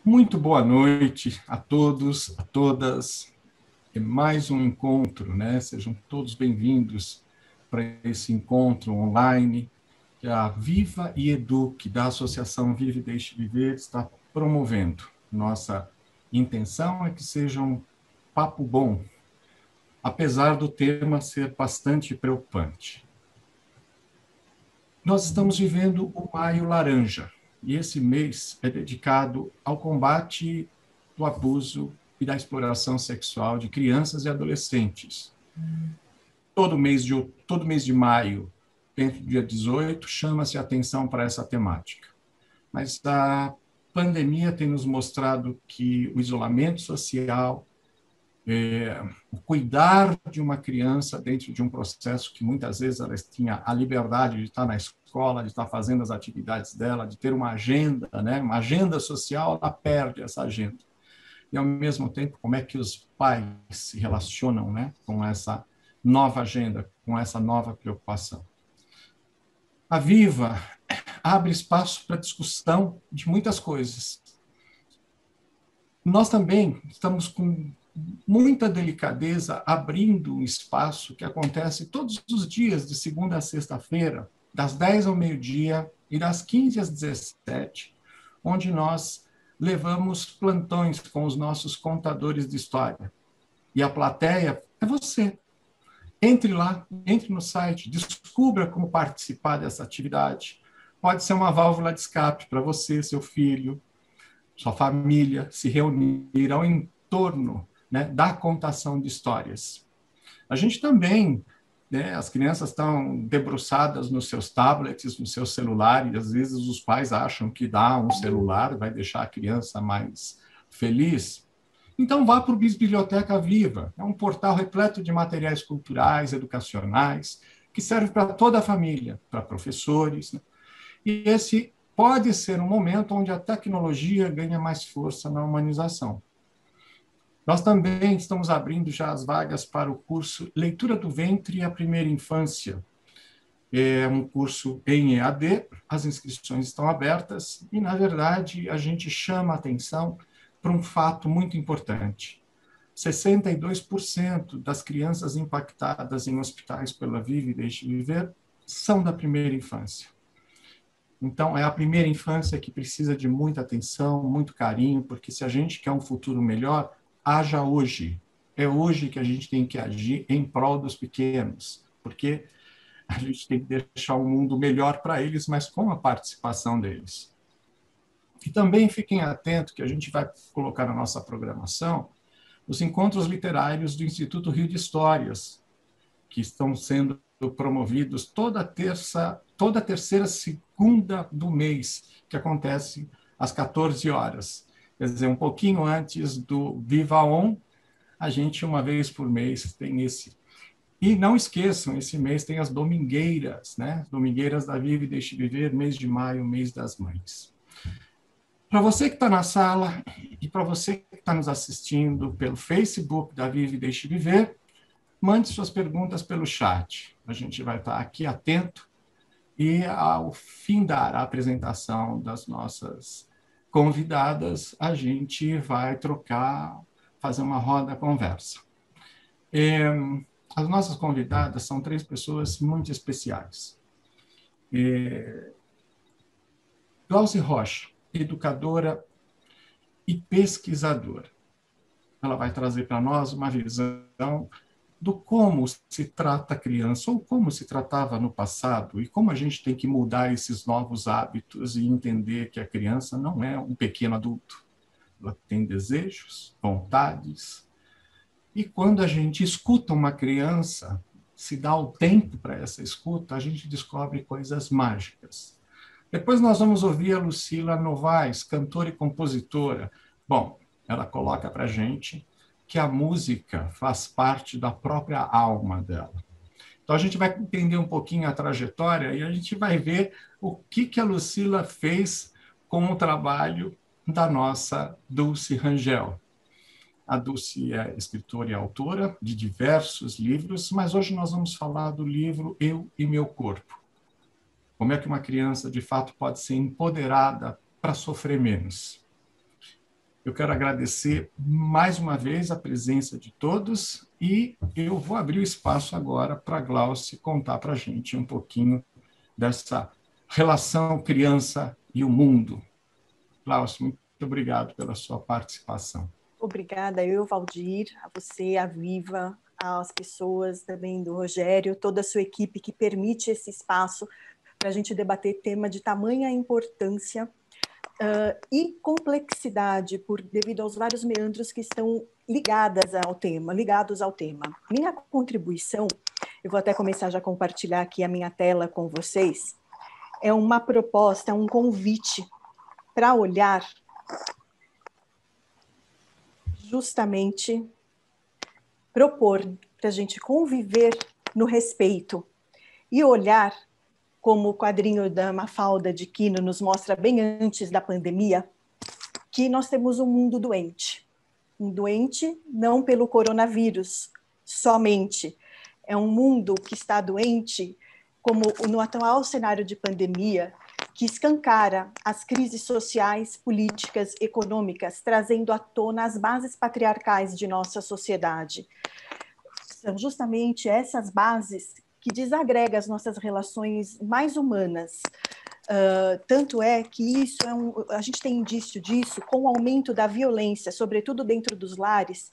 Muito boa noite a todos, a todas. É mais um encontro, né? Sejam todos bem-vindos para esse encontro online que a Viva e Eduque, da Associação Vive e Deixe Viver, está promovendo. Nossa intenção é que seja um papo bom, apesar do tema ser bastante preocupante. Nós estamos vivendo o Maio Laranja, e esse mês é dedicado ao combate do abuso e da exploração sexual de crianças e adolescentes. Todo mês de maio, dentro do dia 18, chama-se atenção para essa temática. Mas a pandemia tem nos mostrado que o isolamento social, o cuidar de uma criança dentro de um processo que muitas vezes ela tinha a liberdade de estar na escola, de estar fazendo as atividades dela, de ter uma agenda, né? Uma agenda social, ela perde essa agenda. E, ao mesmo tempo, como é que os pais se relacionam, né, com essa nova agenda, com essa nova preocupação. A Viva abre espaço para discussão de muitas coisas. Nós também estamos com muita delicadeza abrindo um espaço que acontece todos os dias, de segunda a sexta-feira, das 10 ao meio-dia e das 15 às 17, onde nós levamos plantões com os nossos contadores de história. E a plateia é você. Entre lá, entre no site, descubra como participar dessa atividade. Pode ser uma válvula de escape para você, seu filho, sua família, se reunir ao entorno, né, da contação de histórias. A gente também, né, as crianças estão debruçadas nos seus tablets, no seu celular, e às vezes os pais acham que dar um celular vai deixar a criança mais feliz. Então vá para o Biblioteca Viva, é um portal repleto de materiais culturais, educacionais, que serve para toda a família, para professores, né? E esse pode ser um momento onde a tecnologia ganha mais força na humanização. Nós também estamos abrindo já as vagas para o curso Leitura do Ventre e a Primeira Infância. É um curso em EAD, as inscrições estão abertas e, na verdade, a gente chama a atenção para um fato muito importante. 62% das crianças impactadas em hospitais pela Vive e Deixe Viver são da primeira infância. Então, é a primeira infância que precisa de muita atenção, muito carinho, porque se a gente quer um futuro melhor, haja hoje. É hoje que a gente tem que agir em prol dos pequenos, porque a gente tem que deixar um mundo melhor para eles, mas com a participação deles. E também fiquem atentos que a gente vai colocar na nossa programação os encontros literários do Instituto Rio de Histórias, que estão sendo promovidos toda terceira segunda do mês, que acontece às 14 horas. Quer dizer, um pouquinho antes do Viva On, a gente, uma vez por mês, tem esse. E não esqueçam, esse mês tem as domingueiras, né? Domingueiras da Vive e Deixe Viver, mês de maio, mês das mães. Para você que está na sala e para você que está nos assistindo pelo Facebook da Vive e Deixe Viver, mande suas perguntas pelo chat. A gente vai estar aqui atento e, ao findar a apresentação das nossas convidadas, a gente vai trocar, fazer uma roda conversa. As nossas convidadas são 3 pessoas muito especiais. Glauce Rocha, educadora e pesquisadora. Ela vai trazer para nós uma visão do como se trata a criança, ou como se tratava no passado, e como a gente tem que mudar esses novos hábitos e entender que a criança não é um pequeno adulto. Ela tem desejos, vontades, e quando a gente escuta uma criança, se dá o tempo para essa escuta, a gente descobre coisas mágicas. Depois nós vamos ouvir a Lucila Novaes, cantora e compositora. Bom, ela coloca para a gente que a música faz parte da própria alma dela. Então, a gente vai entender um pouquinho a trajetória e a gente vai ver o que a Lucila fez com o trabalho da nossa Dulce Rangel. A Dulce é escritora e autora de diversos livros, mas hoje nós vamos falar do livro Eu e Meu Corpo. Como é que uma criança, de fato, pode ser empoderada para sofrer menos? Eu quero agradecer mais uma vez a presença de todos e eu vou abrir o espaço agora para a Glauce contar para a gente um pouquinho dessa relação criança e o mundo. Glauce, muito obrigado pela sua participação. Obrigada, Valdir, a você, a Viva, às pessoas também do Rogério, toda a sua equipe que permite esse espaço para a gente debater tema de tamanha importância e complexidade devido aos vários meandros que estão ligados ao tema. Minha contribuição, eu vou até começar já a compartilhar aqui a minha tela com vocês, é uma proposta, um convite para olhar justamente propor para a gente conviver no respeito e olhar, como o quadrinho da Mafalda de Quino nos mostra bem antes da pandemia, que nós temos um mundo doente. Um doente não pelo coronavírus somente, é um mundo que está doente como no atual cenário de pandemia, que escancara as crises sociais, políticas, econômicas, trazendo à tona as bases patriarcais de nossa sociedade. São justamente essas bases que desagregam as nossas relações mais humanas. Tanto é que isso a gente tem indício disso com o aumento da violência, sobretudo dentro dos lares,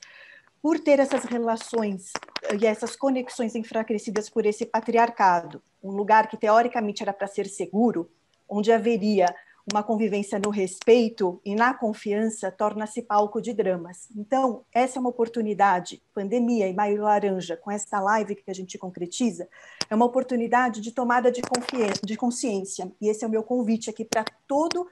por ter essas relações e essas conexões enfraquecidas por esse patriarcado, um lugar que teoricamente era para ser seguro, onde haveria uma convivência no respeito e na confiança, torna-se palco de dramas. Então, essa é uma oportunidade, pandemia e Maio Laranja, com essa live que a gente concretiza, é uma oportunidade de tomada de consciência, e esse é o meu convite aqui para todos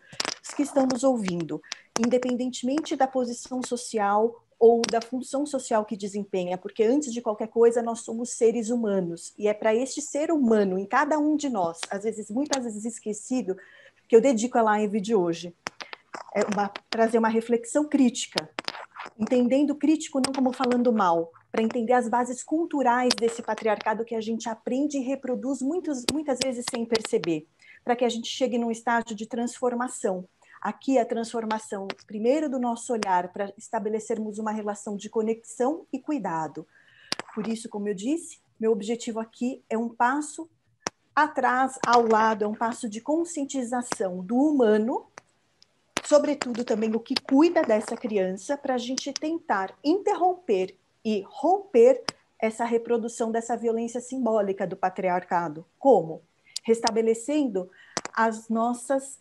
que estão nos ouvindo, independentemente da posição social ou da função social que desempenha, porque antes de qualquer coisa nós somos seres humanos, e é para este ser humano, em cada um de nós, muitas vezes esquecido, que eu dedico a live de hoje, trazer uma reflexão crítica, entendendo crítico não como falando mal, para entender as bases culturais desse patriarcado que a gente aprende e reproduz muitas vezes sem perceber, para que a gente chegue num estágio de transformação. Aqui a transformação, primeiro do nosso olhar, para estabelecermos uma relação de conexão e cuidado. Por isso, como eu disse, meu objetivo aqui é um passo atrás, ao lado, é um passo de conscientização do humano, sobretudo também o que cuida dessa criança, para a gente tentar interromper e romper essa reprodução dessa violência simbólica do patriarcado. Como? Restabelecendo as nossas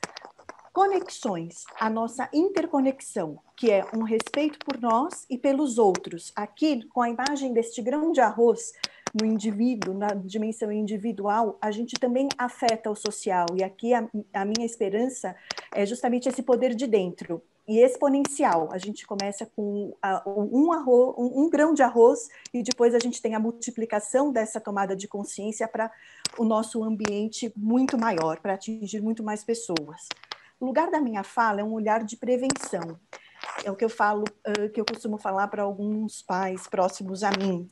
conexões, a nossa interconexão, que é um respeito por nós e pelos outros. Aqui, com a imagem deste grão de arroz, no indivíduo, na dimensão individual, a gente também afeta o social. E aqui a minha esperança é justamente esse poder de dentro, e exponencial. A gente começa com um grão de arroz e depois a gente tem a multiplicação dessa tomada de consciência para o nosso ambiente muito maior, para atingir muito mais pessoas. O lugar da minha fala é um olhar de prevenção. É o que eu falo, que eu costumo falar para alguns pais próximos a mim.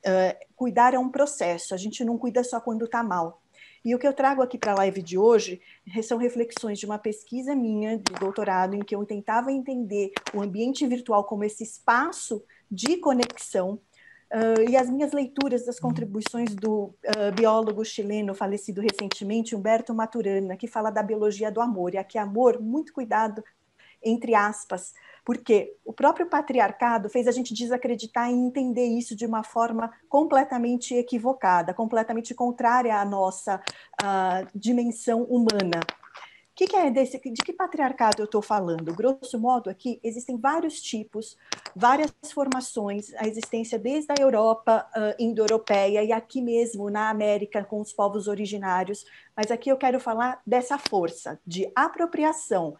Cuidar é um processo, a gente não cuida só quando está mal. E o que eu trago aqui para a live de hoje são reflexões de uma pesquisa minha de doutorado, em que eu tentava entender o ambiente virtual como esse espaço de conexão, e as minhas leituras das contribuições do biólogo chileno falecido recentemente, Humberto Maturana, que fala da biologia do amor. E aqui amor, muito cuidado, entre aspas, porque o próprio patriarcado fez a gente desacreditar e entender isso de uma forma completamente equivocada, completamente contrária à nossa dimensão humana. De que patriarcado eu estou falando? Grosso modo, aqui existem vários tipos, várias formações, a existência desde a Europa, indo-europeia, e aqui mesmo na América, com os povos originários, mas aqui eu quero falar dessa força de apropriação,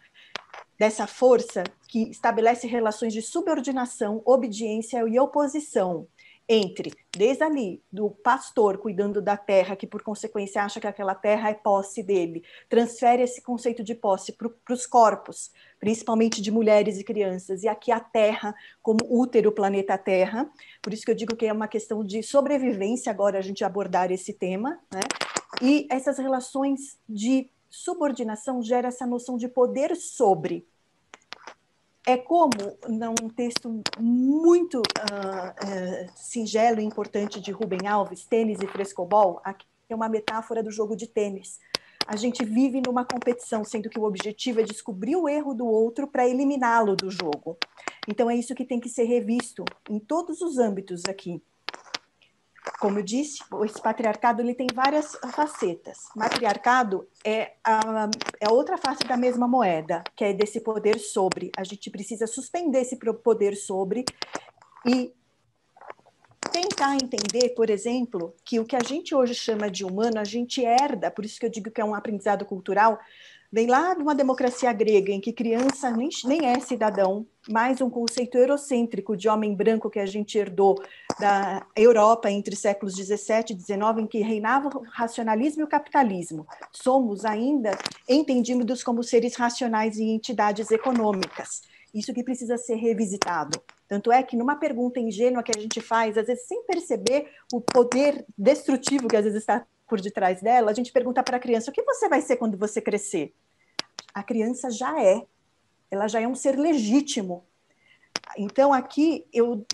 dessa força que estabelece relações de subordinação, obediência e oposição entre, desde ali, do pastor cuidando da terra, que por consequência acha que aquela terra é posse dele, transfere esse conceito de posse para os corpos, principalmente de mulheres e crianças, e aqui a terra como útero, planeta Terra. Por isso que eu digo que é uma questão de sobrevivência agora a gente abordar esse tema, né? E essas relações de subordinação gera essa noção de poder sobre. É como, num texto muito singelo e importante de Rubem Alves, Tênis e Frescobol, aqui é uma metáfora do jogo de tênis. A gente vive numa competição, sendo que o objetivo é descobrir o erro do outro para eliminá-lo do jogo. Então, é isso que tem que ser revisto em todos os âmbitos aqui. Como eu disse, esse patriarcado ele tem várias facetas. Matriarcado é a outra face da mesma moeda, que é desse poder sobre. A gente precisa suspender esse poder sobre e tentar entender, por exemplo, que o que a gente hoje chama de humano, a gente herda, por isso que eu digo que é um aprendizado cultural, vem lá de uma democracia grega, em que criança nem é cidadão, mais um conceito eurocêntrico de homem branco que a gente herdou da Europa entre os séculos 17 e 19, em que reinava o racionalismo e o capitalismo. Somos ainda entendidos como seres racionais e entidades econômicas. Isso que precisa ser revisitado. Tanto é que numa pergunta ingênua que a gente faz, às vezes sem perceber o poder destrutivo que às vezes está por detrás dela, a gente pergunta para a criança: o que você vai ser quando você crescer? A criança ela já é um ser legítimo. Então, aqui eu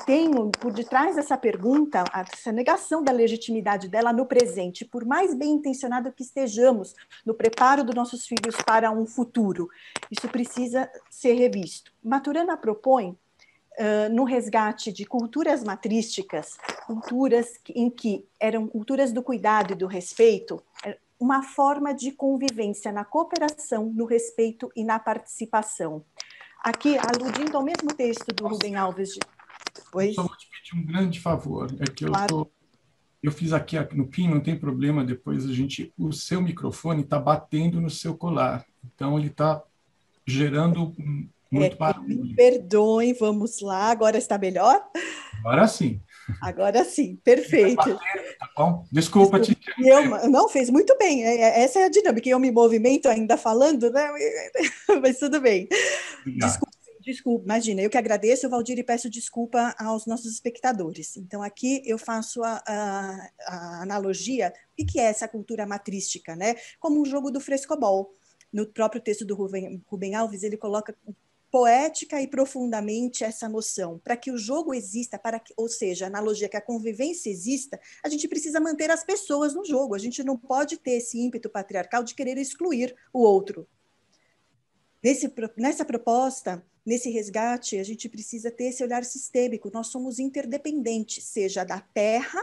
tenho por detrás dessa pergunta, essa negação da legitimidade dela no presente, por mais bem intencionado que estejamos no preparo dos nossos filhos para um futuro. Isso precisa ser revisto. Maturana propõe, no resgate de culturas matrísticas, culturas em que eram culturas do cuidado e do respeito, uma forma de convivência na cooperação, no respeito e na participação. Aqui, aludindo ao mesmo texto do Rubem Alves. Eu só vou te pedir um grande favor, é que eu fiz aqui no PIN, não tem problema, depois o seu microfone está batendo no seu colar, então ele está gerando muito barulho. Me perdoem, vamos lá, agora está melhor? Agora sim. Agora sim, perfeito. Tá bom? Desculpa te não, fez muito bem. Essa é a dinâmica. Eu me movimento ainda falando, né? Mas tudo bem. Desculpa, imagina, eu que agradeço, Valdir, e peço desculpa aos nossos espectadores. Então, aqui eu faço a analogia, o que é essa cultura matrística, né? Como um jogo do frescobol. No próprio texto do Rubem Alves, ele coloca poética e profundamente essa noção. Para que o jogo exista, ou seja, a analogia que a convivência exista, a gente precisa manter as pessoas no jogo. A gente não pode ter esse ímpeto patriarcal de querer excluir o outro. Nessa proposta, nesse resgate, a gente precisa ter esse olhar sistêmico. Nós somos interdependentes, seja da Terra,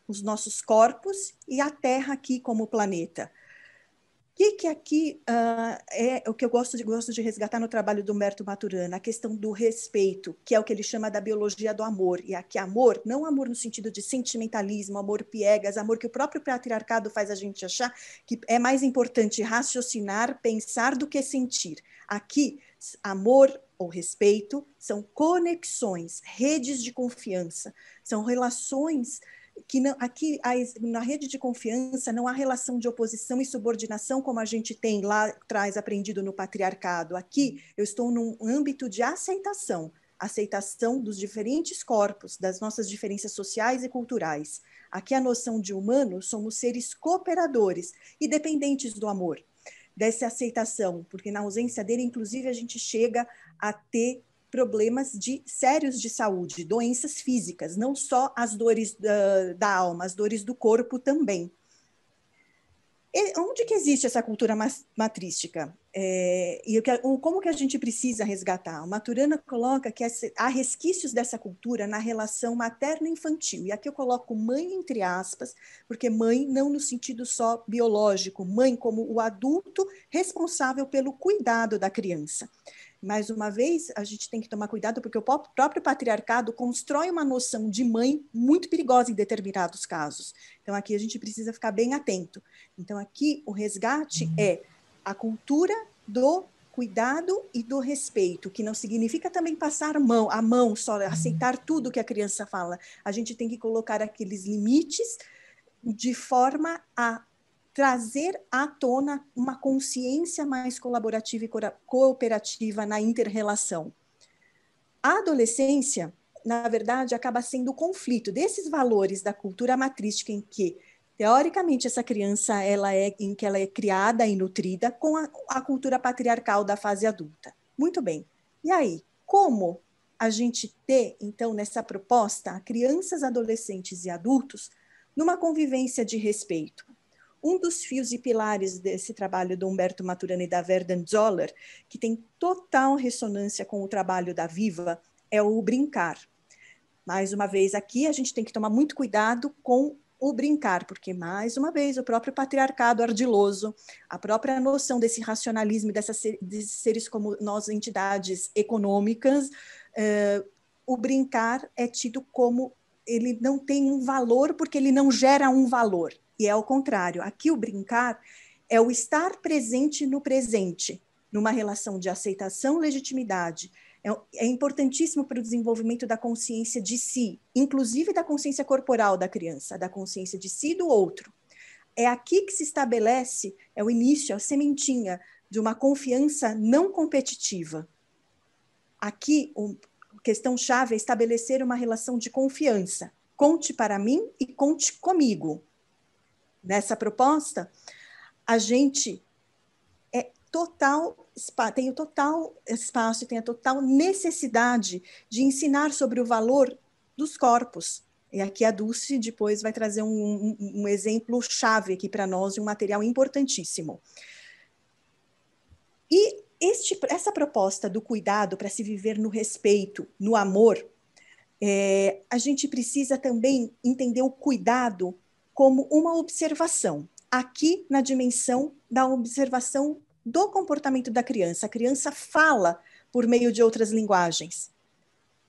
os nossos corpos, e a Terra aqui como planeta. O que aqui é o que eu gosto de resgatar no trabalho do Humberto Maturana, a questão do respeito, que é o que ele chama da biologia do amor. E aqui amor, não amor no sentido de sentimentalismo, amor piegas, amor que o próprio patriarcado faz a gente achar que é mais importante raciocinar, pensar do que sentir. Aqui, amor ou respeito são conexões, redes de confiança, são relações que não, aqui na rede de confiança não há relação de oposição e subordinação como a gente tem lá atrás aprendido no patriarcado. Aqui eu estou num âmbito de aceitação dos diferentes corpos, das nossas diferenças sociais e culturais. Aqui a noção de humano, somos seres cooperadores e dependentes do amor, dessa aceitação, porque na ausência dele, inclusive, a gente chega a ter problemas sérios de saúde, doenças físicas, não só as dores da alma, as dores do corpo também. Onde que existe essa cultura matrística? Como que a gente precisa resgatar? O Maturana coloca que há resquícios dessa cultura na relação materno-infantil. E aqui eu coloco mãe entre aspas, porque mãe não no sentido só biológico, mãe como o adulto responsável pelo cuidado da criança. Mais uma vez, a gente tem que tomar cuidado, porque o próprio patriarcado constrói uma noção de mãe muito perigosa em determinados casos. Então, aqui a gente precisa ficar bem atento. Então, aqui o resgate é a cultura do cuidado e do respeito, que não significa também passar a mão, só aceitar tudo que a criança fala. A gente tem que colocar aqueles limites de forma a trazer à tona uma consciência mais colaborativa e cooperativa na inter-relação. A adolescência, na verdade, acaba sendo o conflito desses valores da cultura matrística em que, teoricamente, essa criança ela é criada e nutrida com a cultura patriarcal da fase adulta. Muito bem. E aí, como a gente ter, então, nessa proposta, crianças, adolescentes e adultos, numa convivência de respeito? Um dos fios e pilares desse trabalho do Humberto Maturana e da Verdan Zoller, que tem total ressonância com o trabalho da Viva, é o brincar. Mais uma vez, aqui a gente tem que tomar muito cuidado com o brincar, porque, mais uma vez, o próprio patriarcado ardiloso, a própria noção desse racionalismo, desses seres como nós, entidades econômicas, o brincar é tido como ele não tem um valor porque ele não gera um valor. E é ao contrário. Aqui o brincar é o estar presente no presente, numa relação de aceitação, legitimidade. É importantíssimo para o desenvolvimento da consciência de si, inclusive da consciência corporal da criança, da consciência de si e do outro. É aqui que se estabelece, é o início, a sementinha de uma confiança não competitiva. Aqui, a questão-chave é estabelecer uma relação de confiança. Conte para mim e conte comigo. Nessa proposta, a gente tem o total espaço e tem a total necessidade de ensinar sobre o valor dos corpos. E aqui a Dulce depois vai trazer um exemplo chave aqui para nós, de um material importantíssimo. E essa proposta do cuidado para se viver no respeito, no amor, a gente precisa também entender o cuidado como uma observação. Aqui, na dimensão da observação do comportamento da criança. A criança fala por meio de outras linguagens.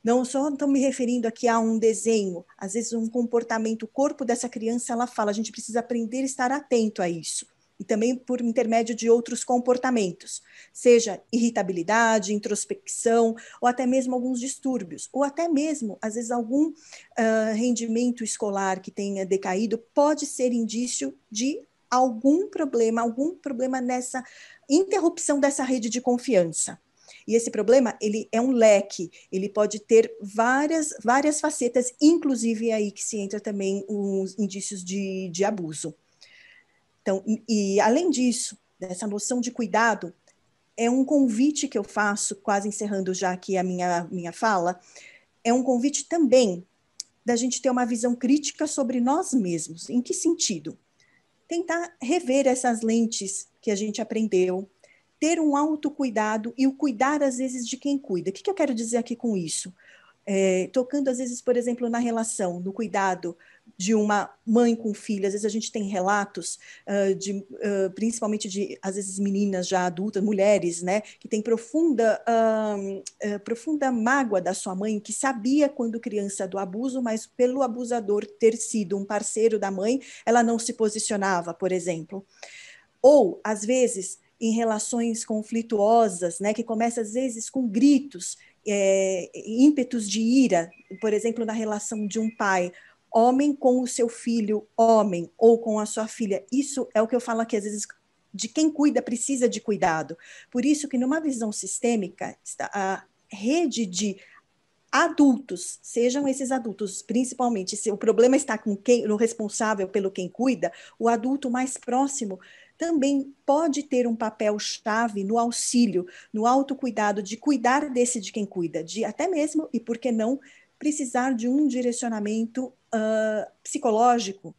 Não só estou me referindo aqui a um desenho, às vezes um comportamento, o corpo dessa criança, ela fala, a gente precisa aprender a estar atento a isso. E também por intermédio de outros comportamentos, seja irritabilidade, introspecção, ou até mesmo alguns distúrbios, ou até mesmo, às vezes, algum rendimento escolar que tenha decaído, pode ser indício de algum problema nessa interrupção dessa rede de confiança. E esse problema, ele é um leque, ele pode ter várias facetas, inclusive aí que se entra também os indícios de abuso. Então, e além disso, dessa noção de cuidado, é um convite que eu faço, quase encerrando já aqui a minha fala, é um convite também da gente ter uma visão crítica sobre nós mesmos. Em que sentido? Tentar rever essas lentes que a gente aprendeu, ter um autocuidado e o cuidar, às vezes, de quem cuida. O que eu quero dizer aqui com isso? Tocando, às vezes, por exemplo, na relação, no cuidado de uma mãe com filha. Às vezes a gente tem relatos, principalmente de, às vezes, meninas já adultas, mulheres, né, que têm profunda mágoa da sua mãe, que sabia quando criança do abuso, mas pelo abusador ter sido um parceiro da mãe, ela não se posicionava, por exemplo. Ou, às vezes, em relações conflituosas, né, que começa, às vezes, com gritos, ímpetos de ira, por exemplo, na relação de um pai, homem com o seu filho, homem, ou com a sua filha. Isso é o que eu falo aqui, às vezes, de quem cuida precisa de cuidado. Por isso que, numa visão sistêmica, a rede de adultos, sejam esses adultos, principalmente, se o problema está com no responsável pelo quem cuida, o adulto mais próximo também pode ter um papel-chave no auxílio, no autocuidado, de cuidar desse de quem cuida, de até mesmo, e por que não, precisar de um direcionamento psicológico,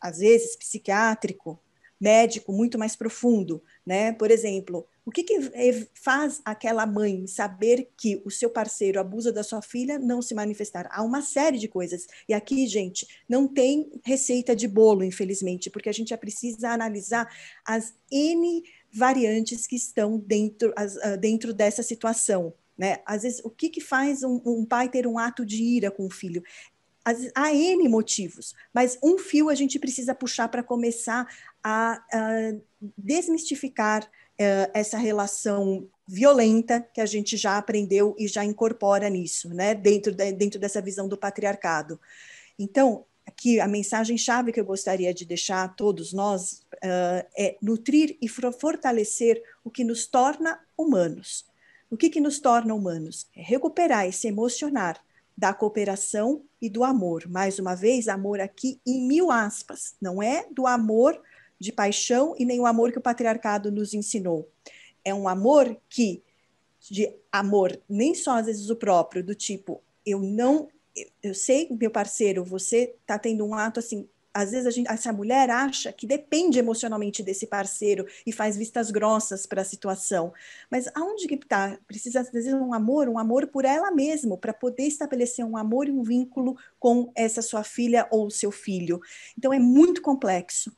às vezes psiquiátrico, médico, muito mais profundo, né? Por exemplo, o que faz aquela mãe saber que o seu parceiro abusa da sua filha não se manifestar? Há uma série de coisas. E aqui, gente, não tem receita de bolo, infelizmente, porque a gente já precisa analisar as N variantes que estão dentro dessa situação, né? Às vezes, o que faz um pai ter um ato de ira com o filho? Há N motivos, mas um fio a gente precisa puxar para começar a desmistificar essa relação violenta que a gente já aprendeu e já incorpora nisso, né? Dentro dessa visão do patriarcado. Então, aqui a mensagem-chave que eu gostaria de deixar a todos nós é nutrir e fortalecer o que nos torna humanos. O que nos torna humanos? É recuperar e se emocionar da cooperação e do amor. Mais uma vez, amor aqui em 1000 aspas. Não é do amor de paixão e nem o amor que o patriarcado nos ensinou. É um amor que de amor, nem só às vezes o próprio, do tipo, eu sei, meu parceiro, você está tendo um ato assim, às vezes essa mulher acha que depende emocionalmente desse parceiro e faz vistas grossas para a situação, mas aonde que está? Precisa às vezes um amor por ela mesma, para poder estabelecer um amor e um vínculo com essa sua filha ou seu filho. Então é muito complexo.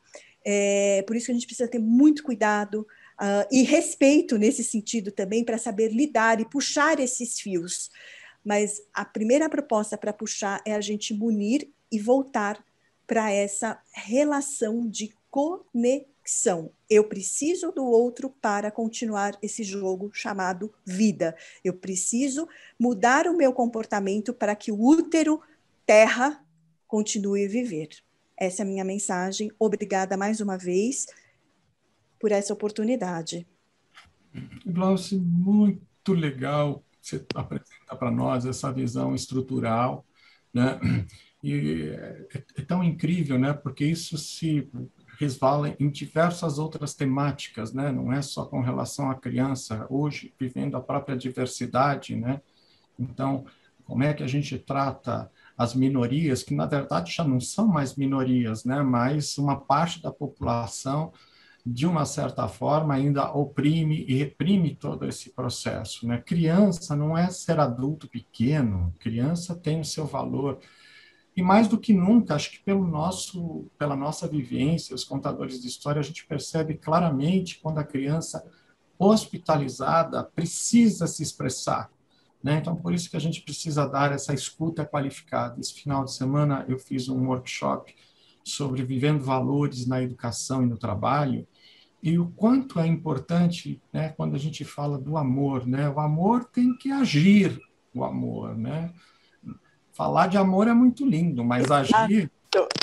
Por isso que a gente precisa ter muito cuidado e respeito nesse sentido também, para saber lidar e puxar esses fios. Mas a primeira proposta para puxar é a gente munir e voltar para essa relação de conexão. Eu preciso do outro para continuar esse jogo chamado vida. Eu preciso mudar o meu comportamento para que o útero terra continue a viver. Essa é a minha mensagem. Obrigada mais uma vez por essa oportunidade. Glaucio, muito legal você apresentar para nós essa visão estrutural, né? E é tão incrível, né? Porque isso se resvala em diversas outras temáticas, né? Não é só com relação à criança, hoje, vivendo a própria diversidade, né? Então, como é que a gente trata as minorias, que na verdade já não são mais minorias, né? Mas uma parte da população, de uma certa forma, ainda oprime e reprime todo esse processo, né? Criança não é ser adulto pequeno, criança tem o seu valor. E mais do que nunca, acho que pela nossa vivência, os contadores de história, a gente percebe claramente quando a criança hospitalizada precisa se expressar, né? Então, por isso que a gente precisa dar essa escuta qualificada. Esse final de semana eu fiz um workshop sobre vivendo valores na educação e no trabalho, e o quanto é importante, né, quando a gente fala do amor, né? O amor tem que agir, o amor, né? Falar de amor é muito lindo, mas agir...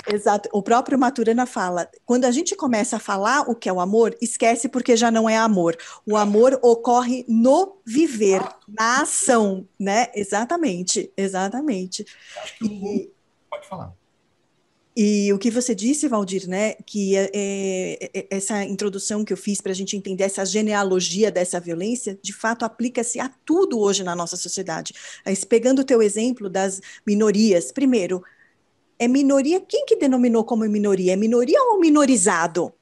Exato. O próprio Maturana fala, quando a gente começa a falar o que é o amor, esquece porque já não é amor. O amor ocorre no viver, na ação, né? Exatamente, exatamente. Acho que pode falar. E o que você disse, Valdir, né, que essa introdução que eu fiz para a gente entender essa genealogia dessa violência, de fato aplica-se a tudo hoje na nossa sociedade. Mas, pegando o teu exemplo das minorias, primeiro, é minoria, quem que denominou como minoria? É minoria ou minorizado?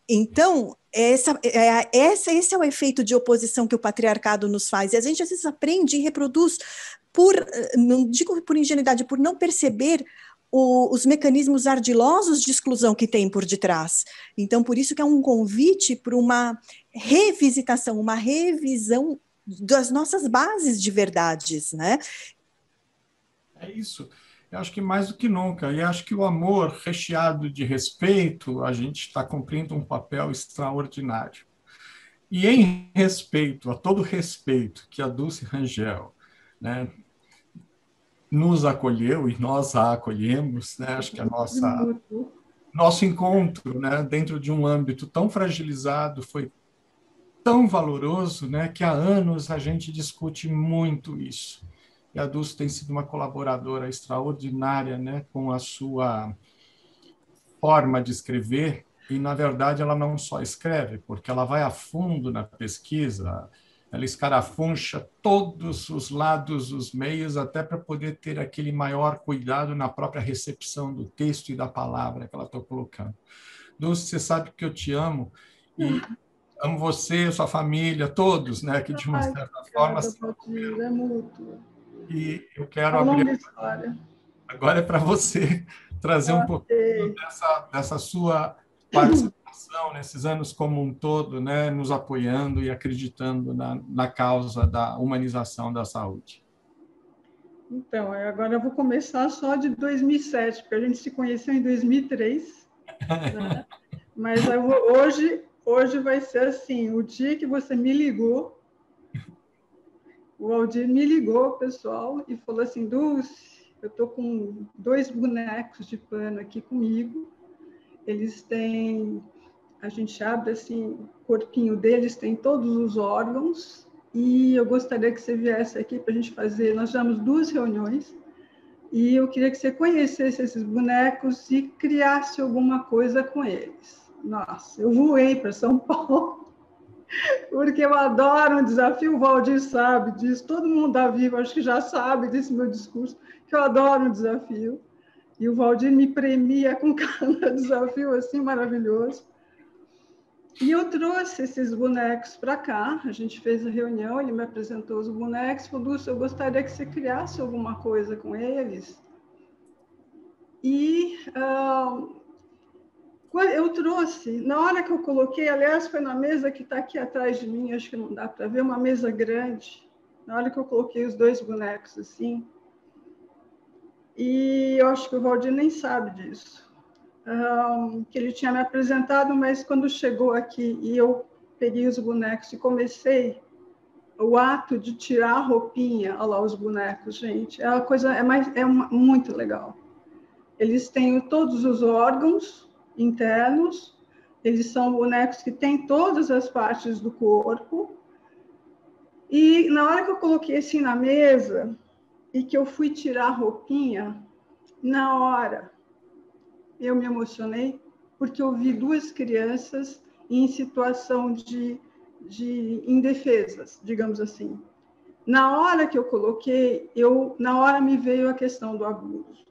Então, esse é o efeito de oposição que o patriarcado nos faz, e a gente às vezes aprende e reproduz não digo por ingenuidade, por não perceber os mecanismos ardilosos de exclusão que tem por detrás. Então, por isso que é um convite para uma revisitação, uma revisão das nossas bases de verdades, né? É isso. Eu acho que mais do que nunca. E acho que o amor recheado de respeito, a gente está cumprindo um papel extraordinário. E em respeito, a todo respeito que a Dulce Rangel, né, nos acolheu e nós a acolhemos, né? Acho que nosso encontro, né, dentro de um âmbito tão fragilizado foi tão valoroso, né, que há anos a gente discute muito isso. E a Dulce tem sido uma colaboradora extraordinária, né, com a sua forma de escrever, e, na verdade, ela não só escreve, porque ela vai a fundo na pesquisa, ela escarafuncha todos os lados, os meios, até para poder ter aquele maior cuidado na própria recepção do texto e da palavra que ela está colocando. Dulce, você sabe que eu te amo, e amo você, sua família, todos, né, que de uma certa forma... É mútuo. E eu quero Uma abrir... longa história. Agora é para você trazer um pouquinho dessa sua participação nesses anos como um todo, né, nos apoiando e acreditando na causa da humanização da saúde. Então, agora eu vou começar só de 2007, porque a gente se conheceu em 2003, né? Mas hoje vai ser assim, o dia que você me ligou, o Aldir me ligou, pessoal, e falou assim, Dulce, eu estou com 2 bonecos de pano aqui comigo, eles têm, a gente abre assim, o corpinho deles tem todos os órgãos, e eu gostaria que você viesse aqui para a gente fazer, nós tivemos 2 reuniões, e eu queria que você conhecesse esses bonecos e criasse alguma coisa com eles. Nossa, eu voei para São Paulo, porque eu adoro um desafio, o Valdir sabe disso, todo mundo da Viva acho que já sabe desse meu discurso, que eu adoro um desafio, e o Valdir me premia com cada desafio assim maravilhoso. E eu trouxe esses bonecos para cá, a gente fez a reunião, ele me apresentou os bonecos, falou, Dulce, eu gostaria que você criasse alguma coisa com eles. E eu trouxe, na hora que eu coloquei, aliás, foi na mesa que está aqui atrás de mim, acho que não dá para ver, uma mesa grande, na hora que eu coloquei os dois bonecos assim, e eu acho que o Valdir nem sabe disso, que ele tinha me apresentado, mas quando chegou aqui e eu peguei os bonecos e comecei o ato de tirar a roupinha, olha lá os bonecos, gente, é uma coisa, muito legal. Eles têm todos os órgãos internos, eles são bonecos que têm todas as partes do corpo. E na hora que eu coloquei assim na mesa e que eu fui tirar a roupinha, na hora eu me emocionei, porque eu vi duas crianças em situação de indefesas, digamos assim. Na hora que eu coloquei, na hora me veio a questão do abuso.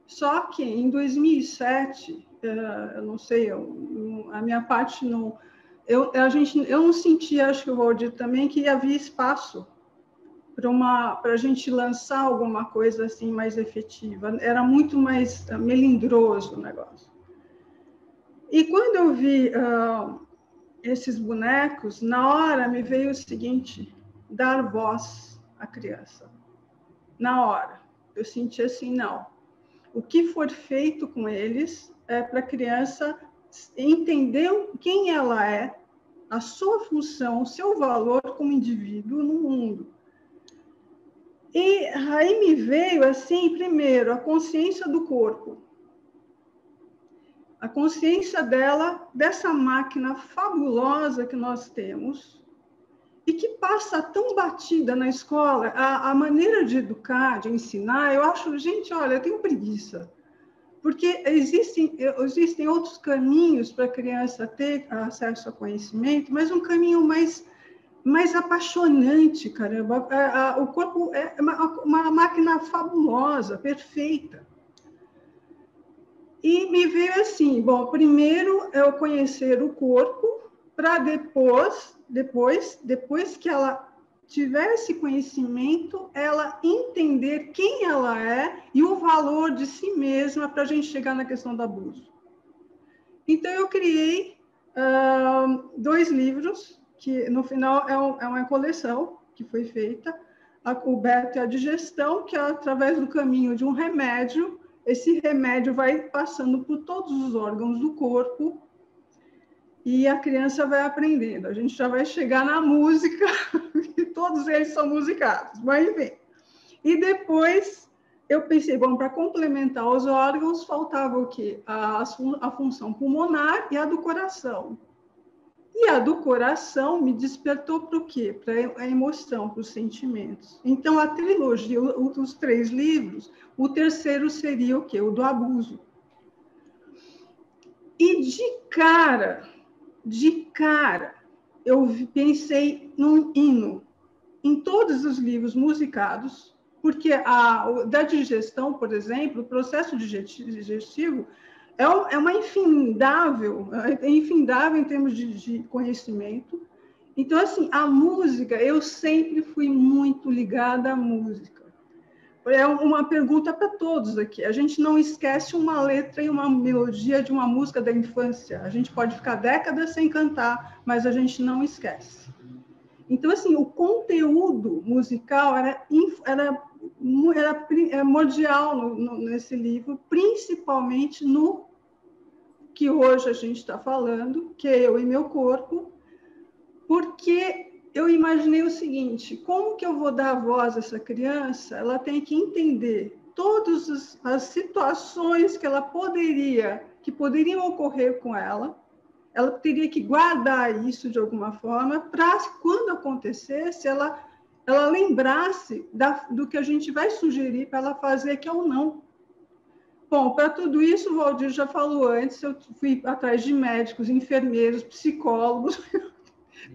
Só que em 2007, eu não sei, a minha parte não... Eu não sentia, acho que o Valdir também, que havia espaço para a gente lançar alguma coisa assim mais efetiva. Era muito mais melindroso o negócio. E quando eu vi esses bonecos, na hora me veio o seguinte, dar voz à criança. Na hora. Eu senti assim, não. O que for feito com eles é para a criança entender quem ela é, a sua função, o seu valor como indivíduo no mundo. E aí me veio, assim, primeiro, a consciência do corpo. A consciência dela, dessa máquina fabulosa que nós temos, e que passa tão batida na escola, a maneira de educar, de ensinar, eu acho, gente, olha, eu tenho preguiça. Porque existem outros caminhos para a criança ter acesso a conhecimento, mas um caminho mais apaixonante, caramba. O corpo é uma máquina fabulosa, perfeita. E me veio assim, bom, primeiro eu conhecer o corpo, para depois que ela tiver esse conhecimento, ela entender quem ela é e o valor de si mesma para a gente chegar na questão do abuso. Então, eu criei 2 livros, que no final é uma coleção que foi feita, o Beto e a digestão, que é através do caminho de um remédio, esse remédio vai passando por todos os órgãos do corpo, e a criança vai aprendendo. A gente já vai chegar na música, e todos eles são musicados, mas enfim. E depois eu pensei, bom, para complementar os órgãos, faltava o quê? A função pulmonar e a do coração. E a do coração me despertou para o quê? Para a emoção, para os sentimentos. Então, a trilogia, os 3 livros, o terceiro seria o quê? O do abuso. E de cara, eu pensei num hino. Em todos os livros musicados, porque da digestão, por exemplo, o processo digestivo é uma infindável em termos de conhecimento. Então, assim, a música, eu sempre fui muito ligada à música. É uma pergunta para todos aqui. A gente não esquece uma letra e uma melodia de uma música da infância. A gente pode ficar décadas sem cantar, mas a gente não esquece. Então, assim, o conteúdo musical era primordial nesse livro, principalmente no que hoje a gente está falando, que é Eu e Meu Corpo, porque eu imaginei o seguinte, como que eu vou dar voz a essa criança? Ela tem que entender todas as situações que poderiam ocorrer com ela teria que guardar isso de alguma forma para, quando acontecesse, ela lembrasse do que a gente vai sugerir para ela fazer, que é o não. Bom, para tudo isso, o Valdir já falou antes, eu fui atrás de médicos, enfermeiros, psicólogos,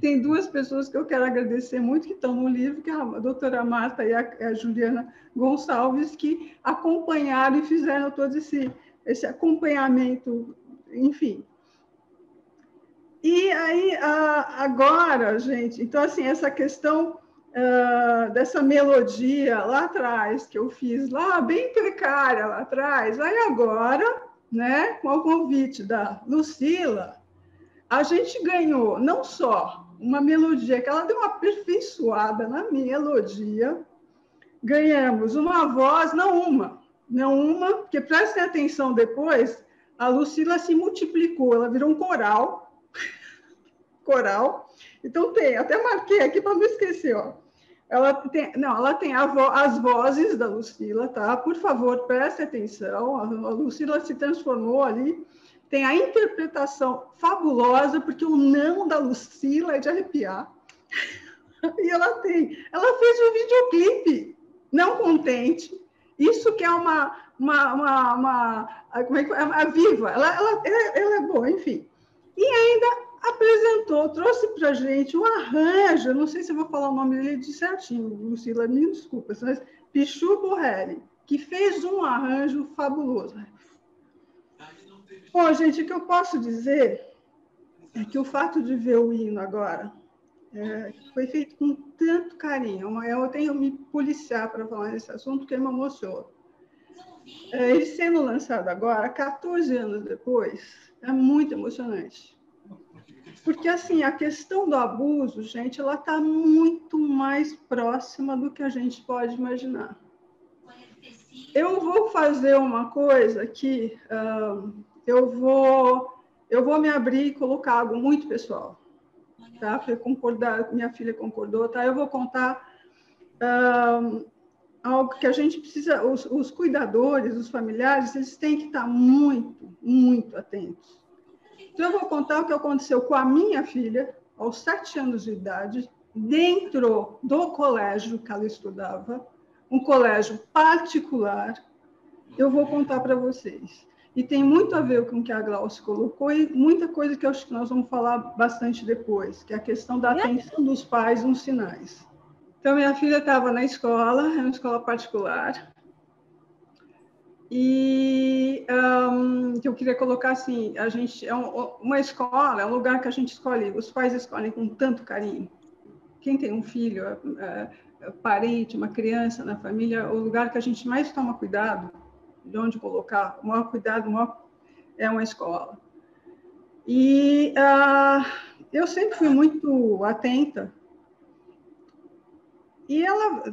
Tem duas pessoas que eu quero agradecer muito, que estão no livro, que é a doutora Marta e a Juliana Gonçalves, que acompanharam e fizeram todo esse acompanhamento, enfim. E aí, agora, gente, então, assim, essa questão dessa melodia lá atrás, que eu fiz lá, bem precária lá atrás, aí agora, né, com o convite da Lucila, a gente ganhou não só uma melodia, que ela deu uma aperfeiçoada na melodia, ganhamos uma voz, não uma, porque prestem atenção depois, a Lucila se multiplicou, ela virou um coral, então tem, até marquei aqui para não esquecer, ó. Ela tem as vozes da Lucila, tá? Por favor, preste atenção, a Lucila se transformou ali, tem a interpretação fabulosa, porque o não da Lucila é de arrepiar. E ela fez um videoclipe, não contente. Isso que é como é que a Viva, ela é boa, enfim. E ainda apresentou, trouxe para a gente um arranjo, não sei se eu vou falar o nome dele de certinho, Lucila, me desculpa, mas Pichu Borrelli, que fez um arranjo fabuloso. Bom, gente, o que eu posso dizer é que o fato de ver o hino agora foi feito com tanto carinho. Eu tenho que me policiar para falar nesse assunto, porque me emocionou. Ele sendo lançado agora, 14 anos depois, é muito emocionante. Porque, assim, a questão do abuso, gente, ela está muito mais próxima do que a gente pode imaginar. Eu vou fazer uma coisa que eu vou me abrir e colocar algo muito pessoal, tá? Para concordar, minha filha concordou, tá? Eu vou contar algo que a gente precisa, os cuidadores, os familiares, eles têm que estar muito, muito atentos. Então, eu vou contar o que aconteceu com a minha filha, aos 7 anos de idade, dentro do colégio que ela estudava, um colégio particular. Eu vou contar para vocês. E tem muito a ver com o que a Glaucia colocou e muita coisa que eu acho que nós vamos falar bastante depois, que é a questão da atenção dos pais nos sinais. Então, minha filha estava na escola, é uma escola particular, e eu queria colocar assim, a gente uma escola, é um lugar que a gente escolhe, os pais escolhem com tanto carinho. Quem tem um filho, parente, uma criança na família, o lugar que a gente mais toma cuidado de onde colocar, o maior cuidado é uma escola. E eu sempre fui muito atenta. E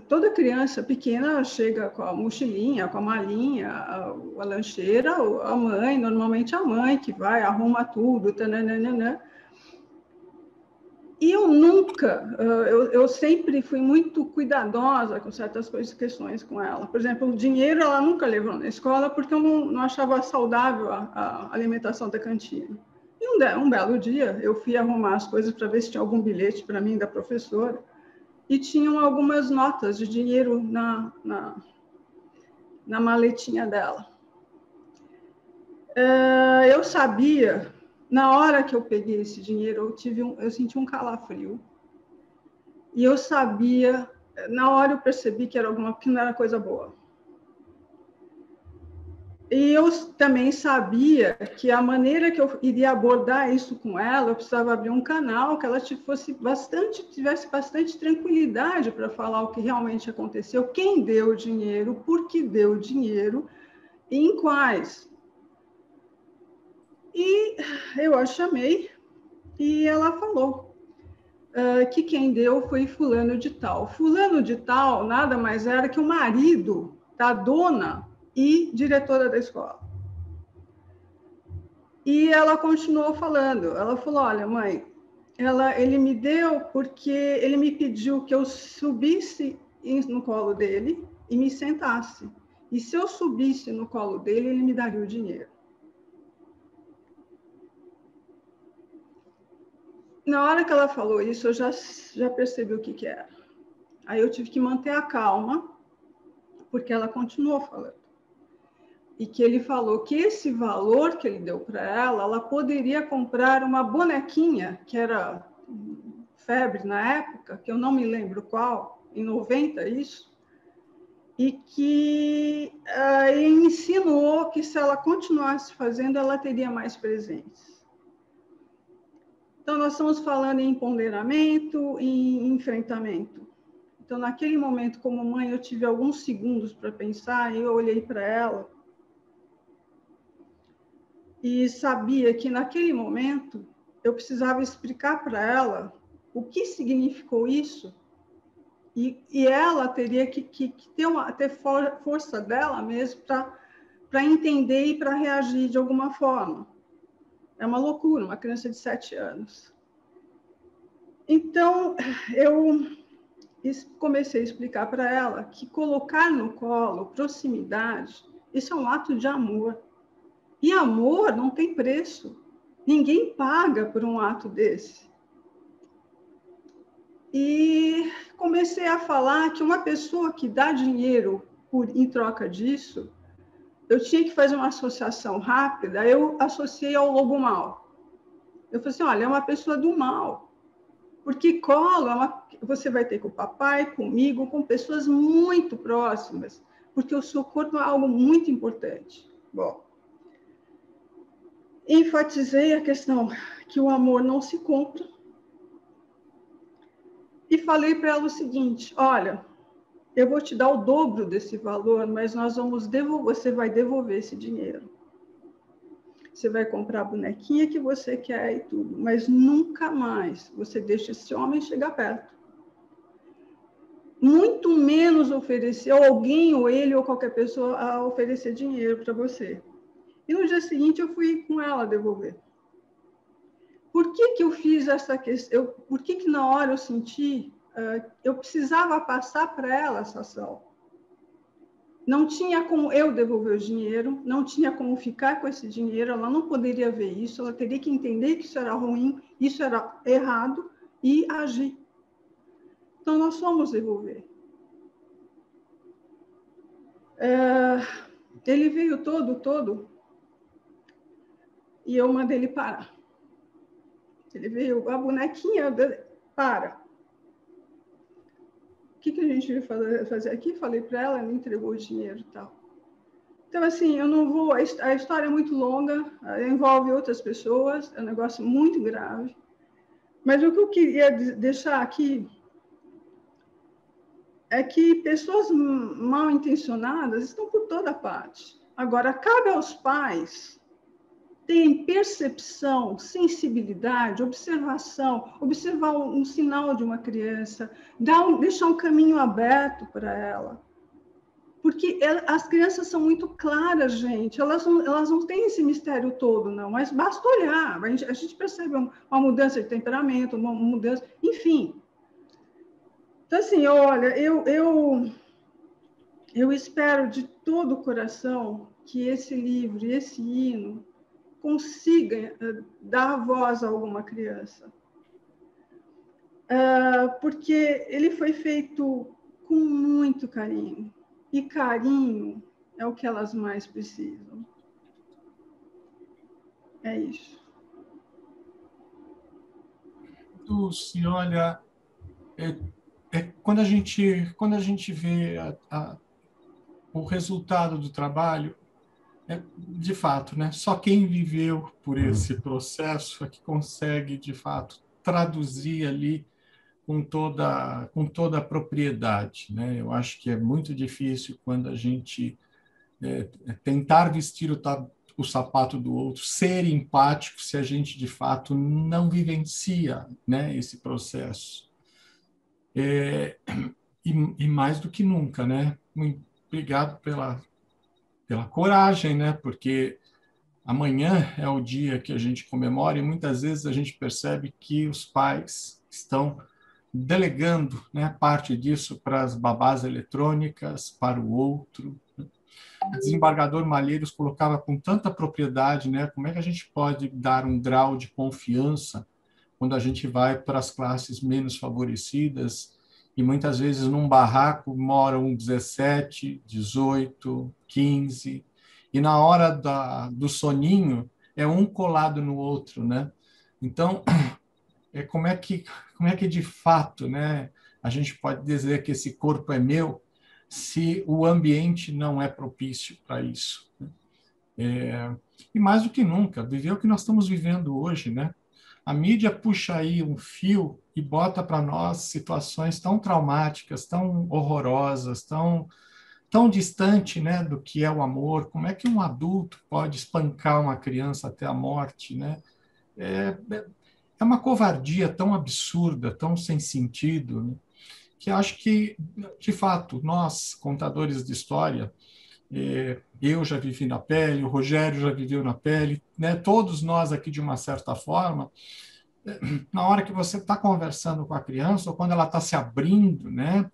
toda criança pequena chega com a mochilinha, com a malinha, a lancheira, a mãe, normalmente a mãe que vai, arruma tudo, tananana. E eu nunca, eu sempre fui muito cuidadosa com certas questões com ela. Por exemplo, o dinheiro ela nunca levou na escola porque eu não achava saudável a alimentação da cantina. E um belo dia eu fui arrumar as coisas para ver se tinha algum bilhete para mim da professora. E tinham algumas notas de dinheiro na maletinha dela. Eu sabia, na hora que eu peguei esse dinheiro, eu senti um calafrio. E eu sabia, na hora eu percebi que não era coisa boa. E eu também sabia que a maneira que eu iria abordar isso com ela, eu precisava abrir um canal que ela tivesse bastante tranquilidade para falar o que realmente aconteceu, quem deu o dinheiro, por que deu o dinheiro e em quais. E eu a chamei e ela falou que quem deu foi fulano de tal. Fulano de tal nada mais era que o marido da dona e diretora da escola. E ela continuou falando. Ela falou, olha, mãe, ele me deu porque ele me pediu que eu subisse no colo dele e me sentasse. E se eu subisse no colo dele, ele me daria o dinheiro. Na hora que ela falou isso, eu já percebi o que era. Aí eu tive que manter a calma, porque ela continuou falando. E que ele falou que esse valor que ele deu para ela poderia comprar uma bonequinha, que era febre na época, que eu não me lembro qual, em 90 isso, e que ele insinuou que se ela continuasse fazendo, ela teria mais presentes. Então, nós estamos falando em empoderamento e em enfrentamento. Então, naquele momento, como mãe, eu tive alguns segundos para pensar, e eu olhei para ela e sabia que, naquele momento, eu precisava explicar para ela o que significou isso, e ela teria que ter força dela mesmo para entender e para reagir de alguma forma. É uma loucura, uma criança de 7 anos. Então, eu comecei a explicar para ela que colocar no colo, proximidade, isso é um ato de amor. E amor não tem preço. Ninguém paga por um ato desse. E comecei a falar que uma pessoa que dá dinheiro em troca disso, eu tinha que fazer uma associação rápida, eu associei ao lobo mau. Eu falei assim, olha, é uma pessoa do mal. Porque colo, você vai ter com o papai, comigo, com pessoas muito próximas, porque o seu corpo é algo muito importante. Bom, enfatizei a questão que o amor não se compra e falei para ela o seguinte, olha, eu vou te dar o dobro desse valor, mas você vai devolver esse dinheiro. Você vai comprar a bonequinha que você quer e tudo, mas nunca mais você deixa esse homem chegar perto. Muito menos oferecer, ou alguém, ou ele, ou qualquer pessoa, a oferecer dinheiro para você. E no dia seguinte eu fui com ela devolver. Por que eu fiz essa questão? Por que na hora eu senti, eu precisava passar para ela essa ação? Não tinha como eu devolver o dinheiro, não tinha como ficar com esse dinheiro, ela não poderia ver isso, ela teria que entender que isso era ruim, isso era errado e agir. Então, nós fomos devolver. Ele veio todo, e eu mandei ele parar. Ele veio, a bonequinha, para. O que a gente vai fazer aqui? Falei para ela, ela entregou o dinheiro e tal. Então, assim, eu não vou... A história é muito longa, envolve outras pessoas, é um negócio muito grave. Mas o que eu queria deixar aqui é que pessoas mal intencionadas estão por toda parte. Agora, cabe aos pais terem percepção, sensibilidade, observação, observar um sinal de uma criança, deixar um caminho aberto para ela. Porque as crianças são muito claras, gente. Elas não têm esse mistério todo, não. Mas basta olhar. A gente percebe uma mudança de temperamento, uma mudança... Enfim. Então, assim, olha, eu espero de todo o coração que esse livro e esse hino consiga dar voz a alguma criança. Porque ele foi feito com muito carinho. E carinho é o que elas mais precisam. É isso. Dulce, olha, quando a gente vê o resultado do trabalho, de fato, né? Só quem viveu por esse processo é que consegue, de fato, traduzir ali com toda a propriedade, né? Eu acho que é muito difícil quando a gente tentar vestir o sapato do outro, ser empático, se a gente, de fato, não vivencia, né, esse processo. E mais do que nunca, né? Muito obrigado pela coragem, né? Porque amanhã é o dia que a gente comemora e muitas vezes a gente percebe que os pais estão delegando, né, parte disso para as babás eletrônicas, para o outro. O desembargador Malheiros colocava com tanta propriedade, né, como é que a gente pode dar um grau de confiança quando a gente vai para as classes menos favorecidas e muitas vezes num barraco moram 17, 18, 15, e na hora do soninho é um colado no outro, né? Então, como é que de fato, né, a gente pode dizer que esse corpo é meu se o ambiente não é propício para isso? E mais do que nunca, viver o que nós estamos vivendo hoje, né? A mídia puxa aí um fio e bota para nós situações tão traumáticas, tão horrorosas, tão distante, né, do que é o amor. Como é que um adulto pode espancar uma criança até a morte, né? É, é uma covardia tão absurda, tão sem sentido, né? Que acho que, de fato, nós, contadores de história, eu já vivi na pele, o Rogério já viveu na pele, né? Todos nós aqui, de uma certa forma, na hora que você está conversando com a criança, ou quando ela está se abrindo, né,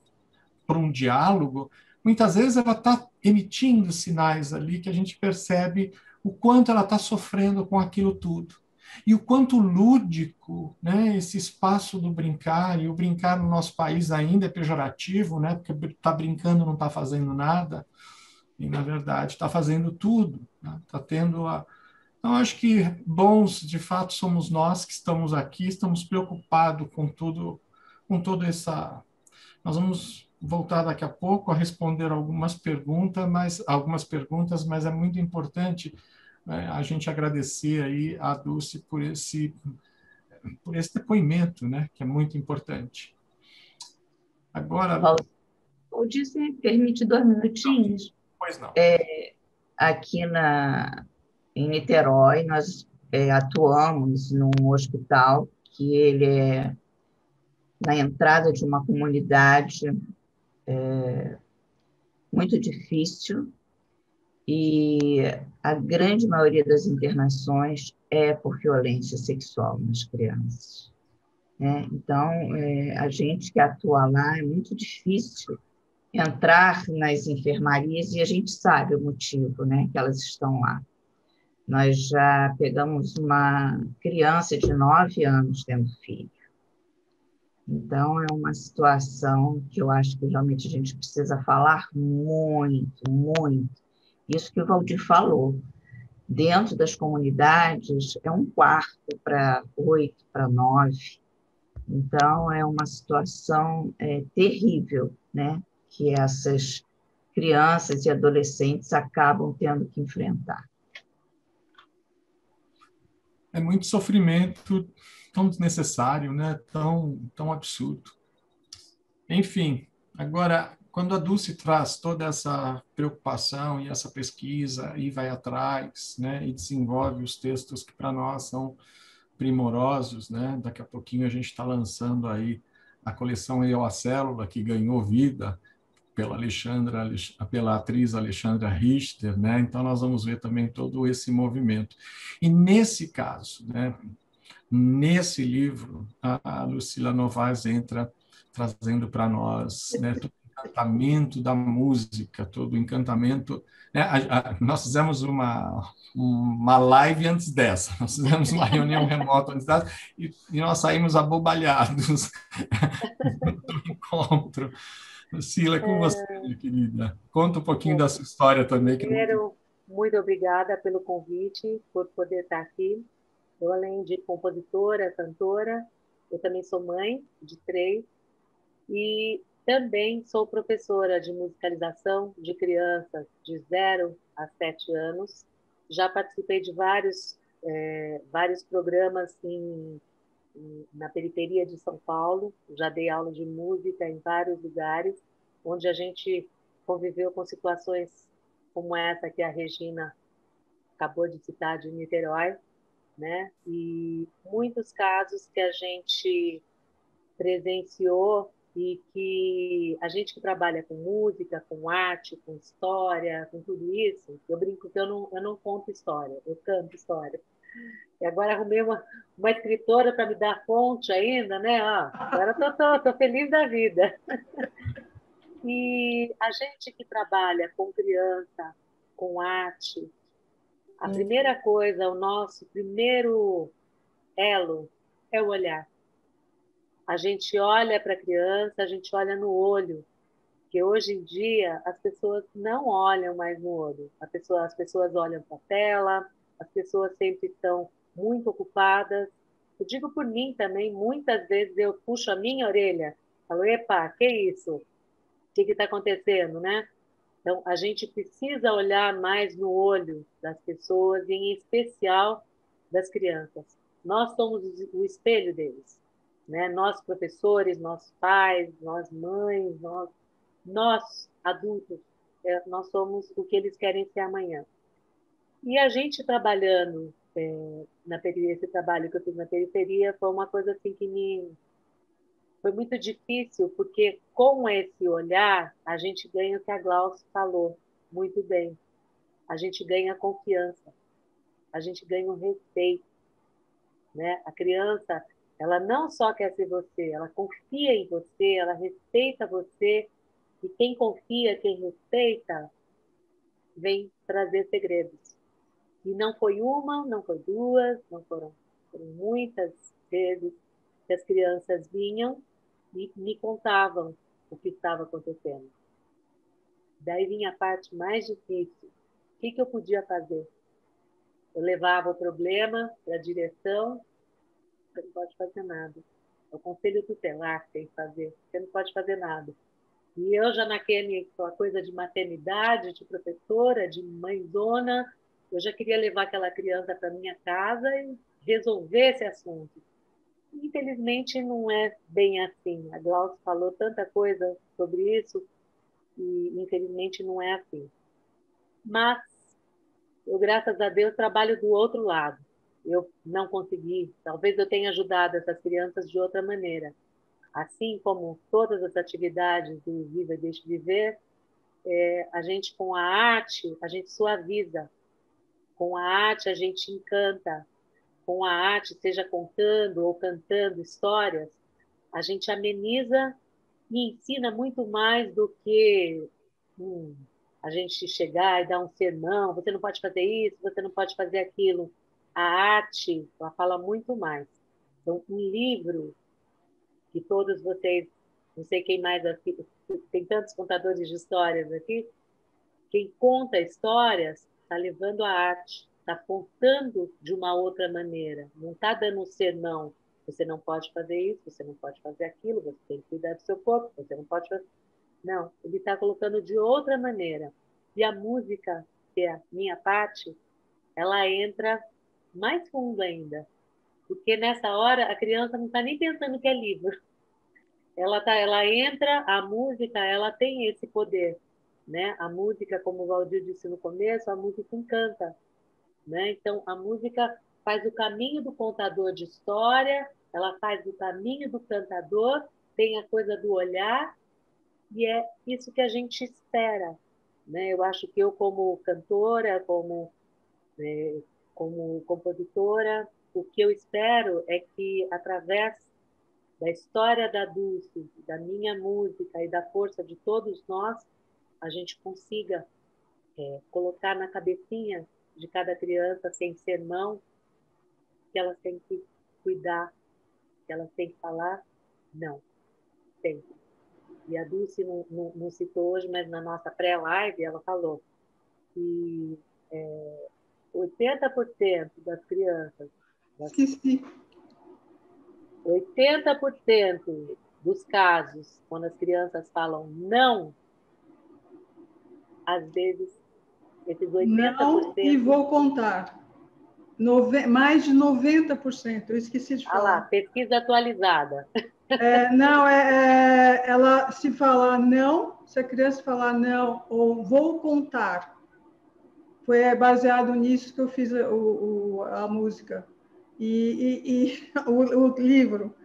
para um diálogo, muitas vezes ela está emitindo sinais ali que a gente percebe o quanto ela está sofrendo com aquilo tudo. E o quanto lúdico, né, esse espaço do brincar, e o brincar no nosso país ainda é pejorativo, né, porque está brincando não está fazendo nada, e na verdade está fazendo tudo, né, está tendo a. Então, acho que bons, de fato, somos nós que estamos aqui, estamos preocupados com toda essa. Nós vamos voltar daqui a pouco a responder algumas perguntas, mas é muito importante, né, a gente agradecer aí a Dulce por esse depoimento, né, que é muito importante. Agora, O Disse, permite 2 minutinhos. pois não. Aqui em Niterói, nós atuamos num hospital que ele é na entrada de uma comunidade muito difícil, e a grande maioria das internações é por violência sexual nas crianças, né? Então, a gente que atua lá, é muito difícil entrar nas enfermarias, e a gente sabe o motivo, né, que elas estão lá. Nós já pegamos uma criança de 9 anos tendo filho. Então, é uma situação que eu acho que realmente a gente precisa falar muito, muito. Isso que o Valdir falou. Dentro das comunidades, é 1/4 para 8, para 9. Então, é uma situação terrível, né, que essas crianças e adolescentes acabam tendo que enfrentar. É muito sofrimento tão desnecessário, né? Tão absurdo. Enfim, agora, quando a Dulce traz toda essa preocupação e essa pesquisa e vai atrás, né, e desenvolve os textos que para nós são primorosos, né? Daqui a pouquinho a gente está lançando aí a coleção Eu, a Célula, que ganhou vida pela atriz Alexandra Richter, né? Então nós vamos ver também todo esse movimento. E nesse caso, né, nesse livro, a Lucila Novaes entra trazendo para nós, né, todo o encantamento da música, todo o encantamento, né? Nós fizemos uma live antes dessa, nós fizemos uma reunião remota antes dessa, e nós saímos abobalhados do encontro. Lucila, com você, minha querida. Conta um pouquinho da sua história também. Primeiro, muito obrigada pelo convite, por poder estar aqui. Eu, além de compositora, cantora, eu também sou mãe de 3 e também sou professora de musicalização de crianças de 0 a 7 anos. Já participei de vários programas na periferia de São Paulo, já dei aula de música em vários lugares, onde a gente conviveu com situações como essa que a Regina acabou de citar, de Niterói, né? E muitos casos que a gente presenciou e que a gente que trabalha com música, com arte, com história, com tudo isso, eu brinco que eu não conto história, eu canto história. E agora arrumei uma escritora para me dar fonte ainda, né? Agora tô feliz da vida. E a gente que trabalha com criança, com arte, a primeira coisa, o nosso primeiro elo é o olhar. A gente olha para a criança, a gente olha no olho, porque hoje em dia as pessoas não olham mais no olho. As pessoas olham para a tela, as pessoas sempre estão muito ocupadas, Eu digo por mim também, muitas vezes eu puxo a minha orelha, falo, epa, que isso? O que está acontecendo, né? Então, a gente precisa olhar mais no olho das pessoas, e em especial das crianças. Nós somos o espelho deles, né? Nós, professores, nós pais, nós mães, nós adultos, nós somos o que eles querem ser amanhã. E a gente trabalhando na periferia, esse trabalho que eu fiz na periferia foi uma coisa assim que foi muito difícil, porque com esse olhar a gente ganha o que a Glaucia falou muito bem. A gente ganha confiança, a gente ganha o respeito, né? A criança, ela não só quer ser você, ela confia em você, ela respeita você, e quem confia, quem respeita, vem trazer segredos. E não foi uma, não foi duas, não foram muitas vezes que as crianças vinham e me contavam o que estava acontecendo. Daí vinha a parte mais difícil. O que eu podia fazer? Eu levava o problema para a direção, você não pode fazer nada. É o conselho tutelar que tem que fazer, você não pode fazer nada. E eu já aquela coisa de maternidade, de professora, de mãezona, eu já queria levar aquela criança para minha casa e resolver esse assunto. Infelizmente, não é bem assim. A Glaucia falou tanta coisa sobre isso e, infelizmente, não é assim. Mas, eu, graças a Deus, trabalho do outro lado. Eu não consegui. Talvez eu tenha ajudado essas crianças de outra maneira. Assim como todas as atividades do Viva e Deixe Viver, a gente, com a arte, a gente suaviza. Com a arte, a gente encanta. Com a arte, seja contando ou cantando histórias, a gente ameniza e ensina muito mais do que a gente chegar e dar um sermão, você não pode fazer isso, você não pode fazer aquilo. A arte, ela fala muito mais. Então, um livro que todos vocês, não sei quem mais aqui, tem tantos contadores de histórias aqui, quem conta histórias está levando a arte, está contando de uma outra maneira, não está dando um sermão. Você não pode fazer isso, você não pode fazer aquilo, você tem que cuidar do seu corpo, você não pode fazer... Não, ele está colocando de outra maneira. E a música, que é a minha parte, ela entra mais fundo ainda. Porque nessa hora a criança não está nem pensando que é livro. Ela entra, a música, ela tem esse poder, né? A música, como o Valdir disse no começo, a música encanta, né? Então a música faz o caminho do contador de história, ela faz o caminho do cantador, tem a coisa do olhar, e é isso que a gente espera, né? Eu acho que eu, como cantora, como compositora, o que eu espero é que, através da história da Dulce, da minha música e da força de todos nós, a gente consiga colocar na cabecinha de cada criança, sem sermão, que elas têm que cuidar, que elas têm que falar não, sempre. E a Dulce não citou hoje, mas na nossa pré-live ela falou que 80% das crianças, Esqueci. 80% dos casos, quando as crianças falam não, às vezes, esses 80%... Não, e vou contar. Mais de 90%, eu esqueci de falar. Ah lá, pesquisa atualizada. Não, ela se falar não, se a criança falar não, ou vou contar, foi baseado nisso que eu fiz a música e o livro.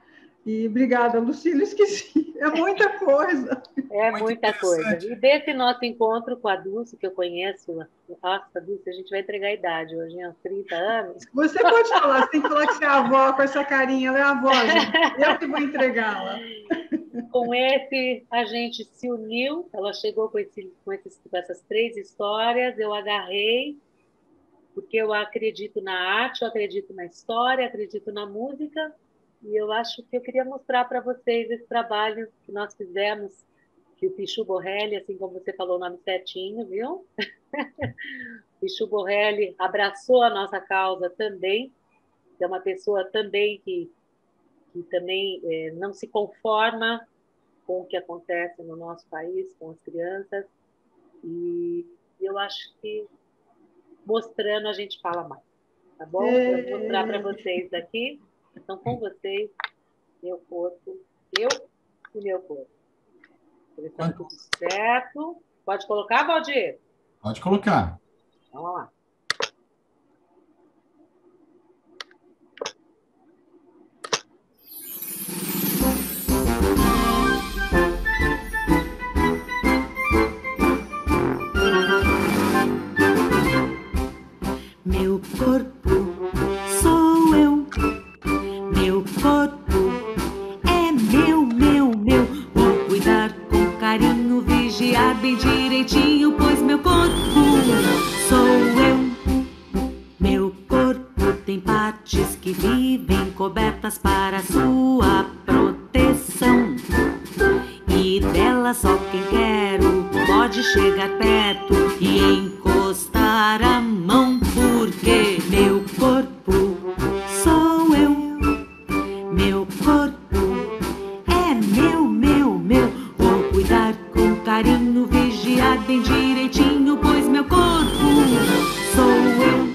E obrigada, Lucília, esqueci. É muita coisa. É muita coisa. E desse nosso encontro com a Dulce, que eu conheço, nossa, Dulce, a gente vai entregar a idade hoje, há uns 30 anos. Você pode falar, você tem que falar que você é a avó com essa carinha, ela é a avó, gente. Eu que vou entregá-la. Com esse, a gente se uniu, ela chegou com essas 3 histórias, eu agarrei, porque eu acredito na arte, eu acredito na história, acredito na música, e eu acho que eu queria mostrar para vocês esse trabalho que nós fizemos, que o Pichu Borrelli, assim como você falou o nome certinho, viu? Pichu Borrelli abraçou a nossa causa também, é uma pessoa também que também não se conforma com o que acontece no nosso país, com as crianças, e eu acho que mostrando a gente fala mais, tá bom? Eu vou mostrar para vocês daqui, então com vocês, meu corpo, eu e meu corpo. Está tudo certo. Pode colocar, Valdir? Pode colocar. Então, vamos lá. Meu corpo sou eu, meu corpo é meu. Vou cuidar com carinho, vigiar bem direitinho, pois meu corpo sou eu. Meu corpo tem partes que vivem cobertas para sua proteção, e dela só quem quero pode chegar perto e encostar a mão, porque meu corpo sou eu, meu corpo é meu. Vou cuidar com carinho, vigiar bem direitinho, pois meu corpo sou eu.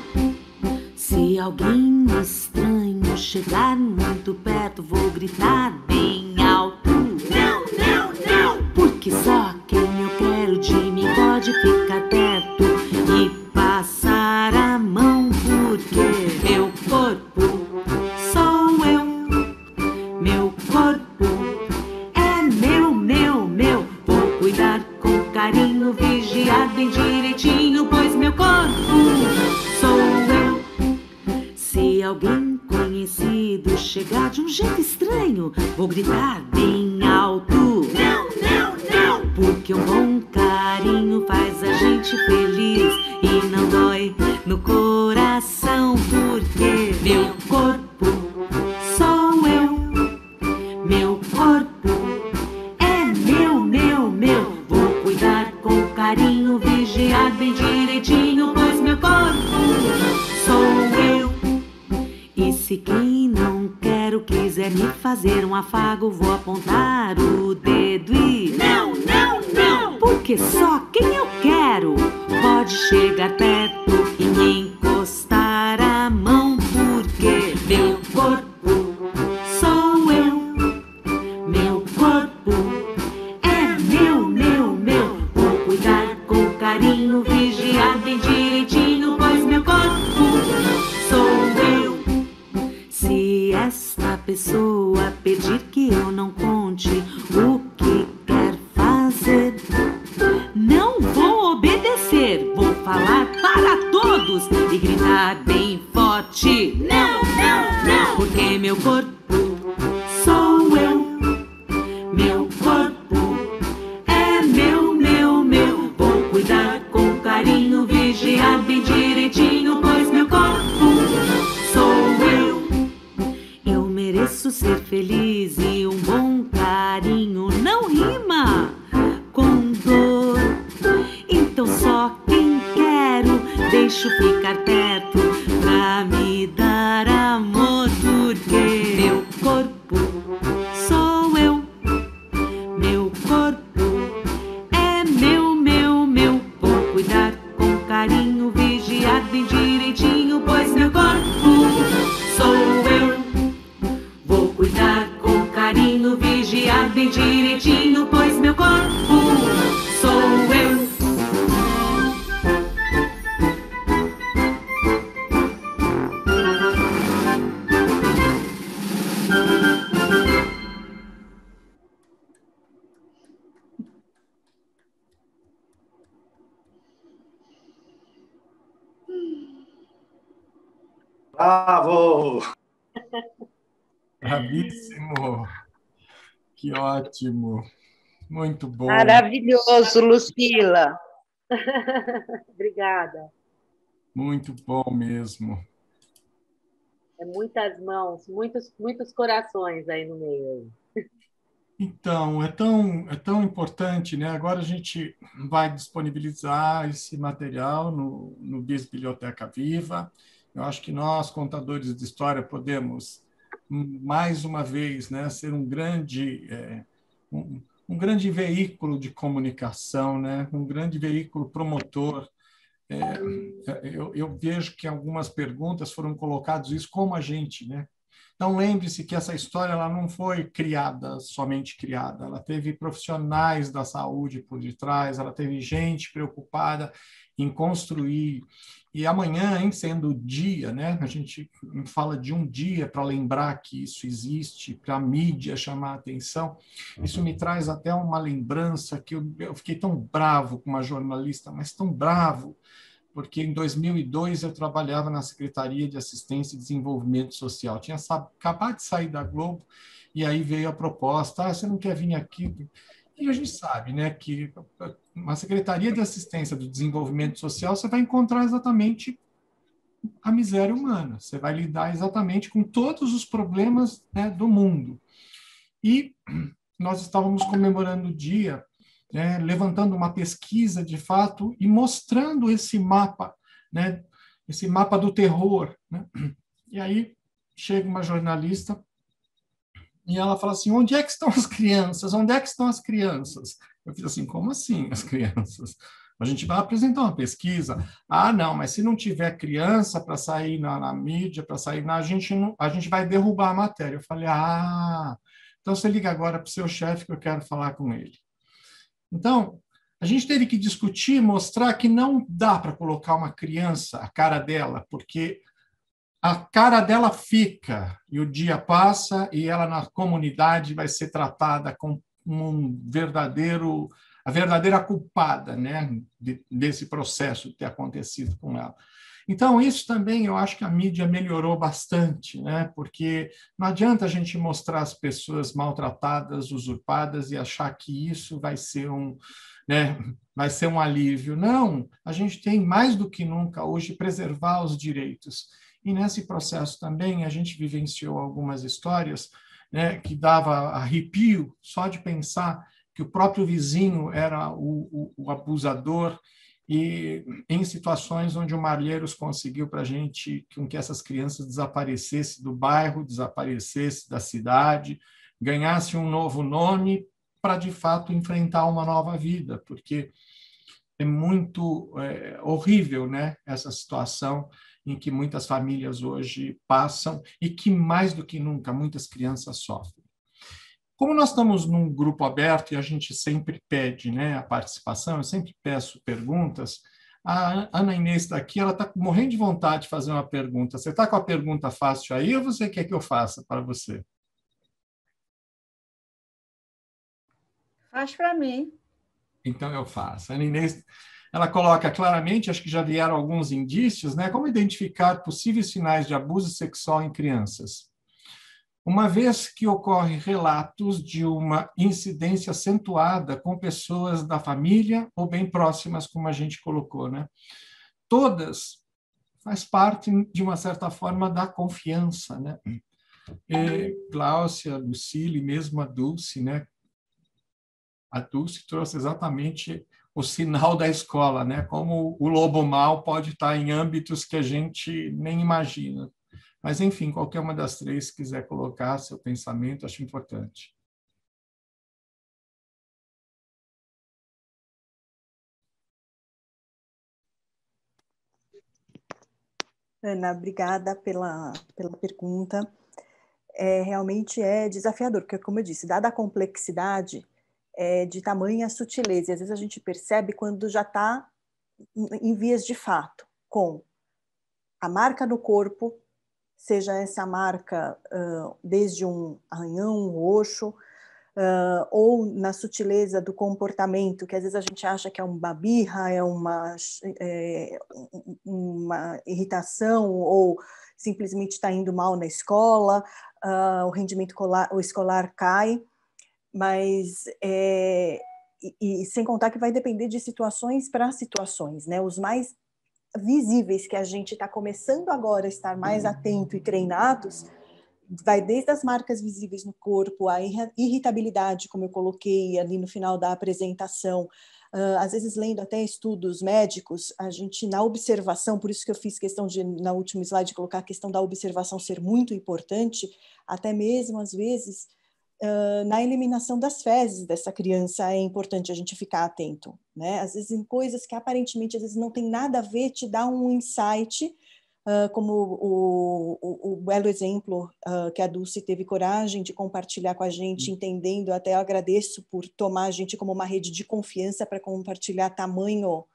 Se alguém estranho chegar muito perto, vou gritar bem alto: não, porque só quem eu quero de mim pode ficar perto e passar a mão, porque meu corpo sou eu, meu corpo é meu. Vou cuidar com carinho, vigiar bem direitinho, pois meu corpo sou eu. Se alguém conhecido chegar de um jeito estranho, vou gritar bem alto: não, porque um bom carinho faz a gente feliz e não dói no coração, porque meu corpo sou eu, meu corpo é meu. Vou cuidar com carinho, vigiar bem direitinho, pois meu corpo sou eu. E se quem não quero quiser me fazer um afago, vou apontar o dedo e não, porque só quem eu quero pode chegar perto e me encostar a mão, porque meu corpo sou eu, meu corpo é meu. Vou cuidar com carinho, vigiar bem direitinho, pois meu corpo sou eu. Se esta pessoa pedir que eu não conte o que quer fazer, não vou obedecer, vou falar para todos e gritar bem forte: não, porque meu corpo sou eu, meu corpo é meu. Vou cuidar com carinho, vigiar bem direitinho, pois meu corpo sou eu. Eu mereço ser feliz e um bom carinho não rima com dor. Então só quem quero deixo ficar perto pra me dar amor, porque meu corpo sou eu, meu corpo é meu. Vou cuidar com carinho, vigiar bem direitinho, pois meu corpo sou eu. Vou cuidar com carinho, vigiar bem direitinho, pois meu corpo sou eu. Bravo! Bravíssimo! Que ótimo! Muito bom! Maravilhoso, Lucila! Obrigada. Muito bom mesmo. É muitas mãos, muitos corações aí no meio. Então, é tão importante, né? Agora a gente vai disponibilizar esse material no BIS Biblioteca Viva. Eu acho que nós, contadores de história, podemos, mais uma vez, né, ser um grande veículo de comunicação, né, um grande veículo promotor. Eu vejo que algumas perguntas foram colocadas isso como a gente, né? Então, lembre-se que essa história ela não foi criada, somente criada, ela teve profissionais da saúde por detrás, ela teve gente preocupada em construir. E amanhã, em sendo o dia, né, a gente fala de um dia para lembrar que isso existe, para a mídia chamar a atenção. Isso me traz até uma lembrança que eu fiquei tão bravo com uma jornalista, mas tão bravo, porque em 2002 eu trabalhava na Secretaria de Assistência e Desenvolvimento Social. Tinha acabado de sair da Globo, e aí veio a proposta, você não quer vir aqui? E a gente sabe, né, que uma Secretaria de Assistência do Desenvolvimento Social, você vai encontrar exatamente a miséria humana, você vai lidar exatamente com todos os problemas, né, do mundo. E nós estávamos comemorando o dia, levantando uma pesquisa de fato e mostrando esse mapa, né, esse mapa do terror, né? E aí chega uma jornalista e ela fala assim, onde é que estão as crianças? Onde é que estão as crianças? Eu fiz assim, como assim as crianças? A gente vai apresentar uma pesquisa. Ah, não, mas se não tiver criança para sair na mídia, para sair a gente vai derrubar a matéria. Eu falei, então você liga agora para o seu chefe que eu quero falar com ele. Então, a gente teve que discutir, mostrar que não dá para colocar uma criança, a cara dela, porque a cara dela fica, e o dia passa, e ela na comunidade vai ser tratada como a verdadeira culpada, né, desse processo ter acontecido com ela. Então, isso também eu acho que a mídia melhorou bastante, né? Porque não adianta a gente mostrar as pessoas maltratadas, usurpadas e achar que isso vai ser vai ser um alívio. Não, a gente tem mais do que nunca hoje preservar os direitos. E nesse processo também a gente vivenciou algumas histórias, né, que dava arrepio só de pensar que o próprio vizinho era o abusador, e em situações onde o Malheiros conseguiu para a gente que essas crianças desaparecessem do bairro, desaparecessem da cidade, ganhassem um novo nome para, de fato, enfrentar uma nova vida, porque é muito horrível, né, essa situação em que muitas famílias hoje passam e que, mais do que nunca, muitas crianças sofrem. Como nós estamos num grupo aberto e a gente sempre pede, né, a participação, eu sempre peço perguntas, a Ana Inês está aqui, ela está morrendo de vontade de fazer uma pergunta. Você está com a pergunta fácil aí ou você quer que eu faça para você? Faz para mim. Então eu faço. A Ana Inês, ela coloca claramente, acho que já vieram alguns indícios, né, como identificar possíveis sinais de abuso sexual em crianças. Uma vez que ocorrem relatos de uma incidência acentuada com pessoas da família ou bem próximas, como a gente colocou, né? Todas faz parte, de uma certa forma, da confiança, né? E Gláucia, Lucile, mesmo a Dulce, né? A Dulce trouxe exatamente o sinal da escola, né? Como o lobo mau pode estar em âmbitos que a gente nem imagina. Mas, enfim, qualquer uma das três quiser colocar seu pensamento, acho importante. Ana, obrigada pela pergunta. Realmente é desafiador, porque, como eu disse, dada a complexidade, de tamanha sutileza, e às vezes a gente percebe quando já está em vias de fato, com a marca no corpo, seja essa marca desde um arranhão, um roxo, ou na sutileza do comportamento, que às vezes a gente acha que é uma birra, é uma irritação, ou simplesmente está indo mal na escola, o rendimento escolar cai, mas e sem contar que vai depender de situações para situações, né? Os mais visíveis que a gente está começando agora a estar mais atento e treinados, vai desde as marcas visíveis no corpo, a irritabilidade, como eu coloquei ali no final da apresentação, às vezes lendo até estudos médicos, a gente na observação, por isso que eu fiz questão de, na última slide, colocar a questão da observação ser muito importante, até mesmo às vezes na eliminação das fezes dessa criança é importante a gente ficar atento, né? Às vezes em coisas que aparentemente às vezes não tem nada a ver, te dá um insight, como o belo exemplo que a Dulce teve coragem de compartilhar com a gente, entendendo, até eu agradeço por tomar a gente como uma rede de confiança para compartilhar tamanho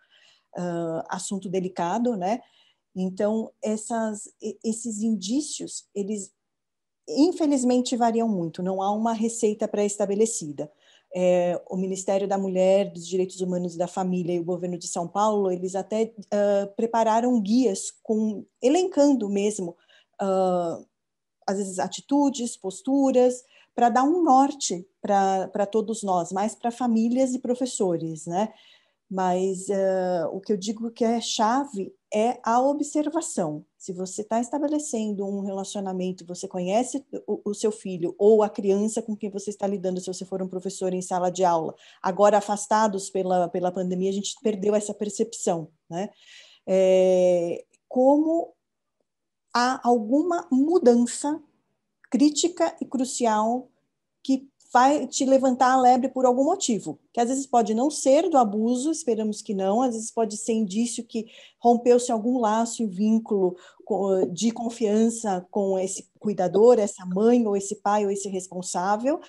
assunto delicado, né? Então, esses indícios, eles infelizmente variam muito, não há uma receita pré-estabelecida. O Ministério da Mulher, dos Direitos Humanos e da Família e o governo de São Paulo, eles até prepararam guias elencando mesmo, às vezes, atitudes, posturas, para dar um norte para todos nós, mais para famílias e professores, né? Mas o que eu digo que é chave é a observação. Se você está estabelecendo um relacionamento, você conhece o seu filho ou a criança com quem você está lidando, se você for um professor em sala de aula, agora afastados pela pandemia, a gente perdeu essa percepção, né? Como há alguma mudança crítica e crucial que vai te levantar a lebre por algum motivo, que às vezes pode não ser do abuso, esperamos que não, às vezes pode ser indício que rompeu-se algum laço e vínculo de confiança com esse cuidador, essa mãe, ou esse pai, ou esse responsável,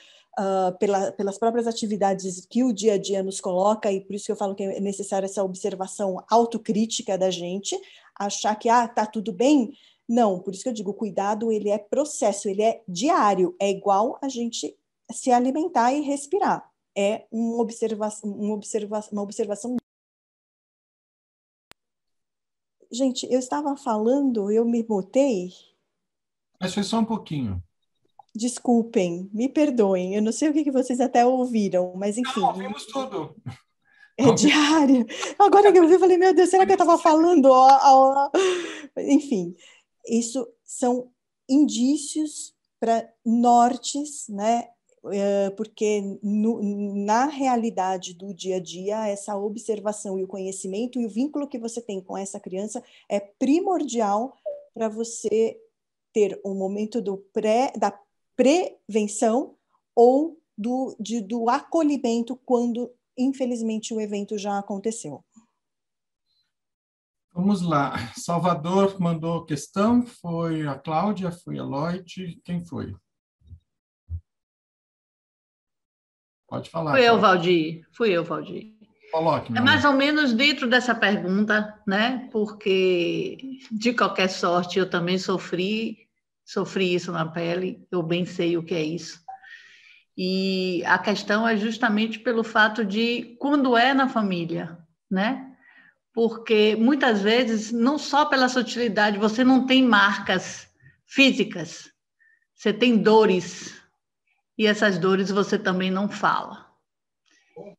pelas próprias atividades que o dia a dia nos coloca, e por isso que eu falo que é necessária essa observação autocrítica da gente, achar que, tá tudo bem. Não, por isso que eu digo, o cuidado, ele é processo, ele é diário, é igual a gente se alimentar e respirar. É uma observação. Gente, eu estava falando, eu me botei. Mas foi só um pouquinho. Desculpem, me perdoem, eu não sei o que vocês até ouviram, mas enfim. Não, ouvimos tudo. É diário. Agora que eu vi, eu falei, meu Deus, será que eu estava falando? Enfim, isso são indícios para nortes, né? Porque na realidade do dia a dia, essa observação e o conhecimento e o vínculo que você tem com essa criança é primordial para você ter um momento da prevenção ou do acolhimento quando, infelizmente, o evento já aconteceu. Vamos lá. Salvador mandou questão, foi a Cláudia, foi a Lloyd, quem foi? Pode falar. Fui eu, Valdir. Coloque, é mais ou menos dentro dessa pergunta, né? Porque, de qualquer sorte, eu também sofri isso na pele, eu bem sei o que é isso. E a questão é justamente pelo fato de quando é na família, né? Porque muitas vezes, não só pela sutilidade, você não tem marcas físicas, você tem dores, e essas dores você também não fala.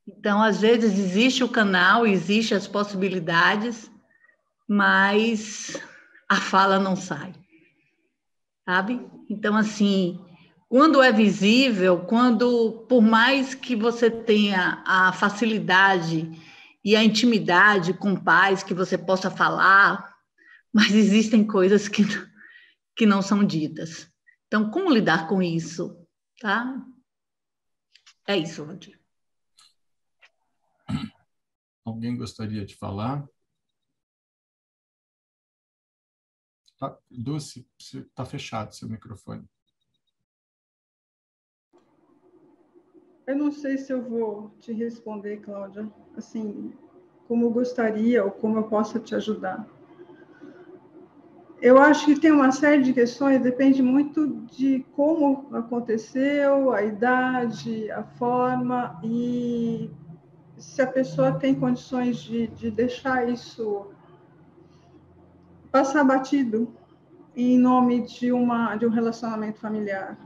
Então, às vezes, existe o canal, existem as possibilidades, mas a fala não sai, sabe? Então, assim, quando é visível, por mais que você tenha a facilidade e a intimidade com pais que você possa falar, mas existem coisas que não são ditas. Então, como lidar com isso? Tá? É isso, Valdir. Alguém gostaria de falar? Dulce, está fechado seu microfone. Eu não sei se eu vou te responder, Cláudia, assim, como eu gostaria ou como eu posso te ajudar. Eu acho que tem uma série de questões, depende muito de como aconteceu, a idade, a forma, e se a pessoa tem condições de deixar isso passar batido em nome de um relacionamento familiar.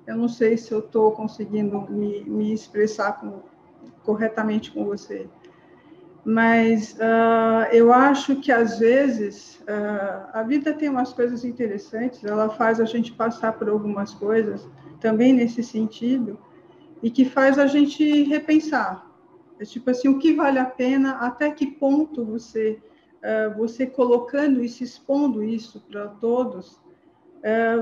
Eu não sei se eu estou conseguindo me expressar corretamente com você. Mas eu acho que, às vezes, a vida tem umas coisas interessantes, ela faz a gente passar por algumas coisas, também nesse sentido, e que faz a gente repensar. É tipo assim, o que vale a pena, até que ponto você, você colocando isso, expondo isso para todos,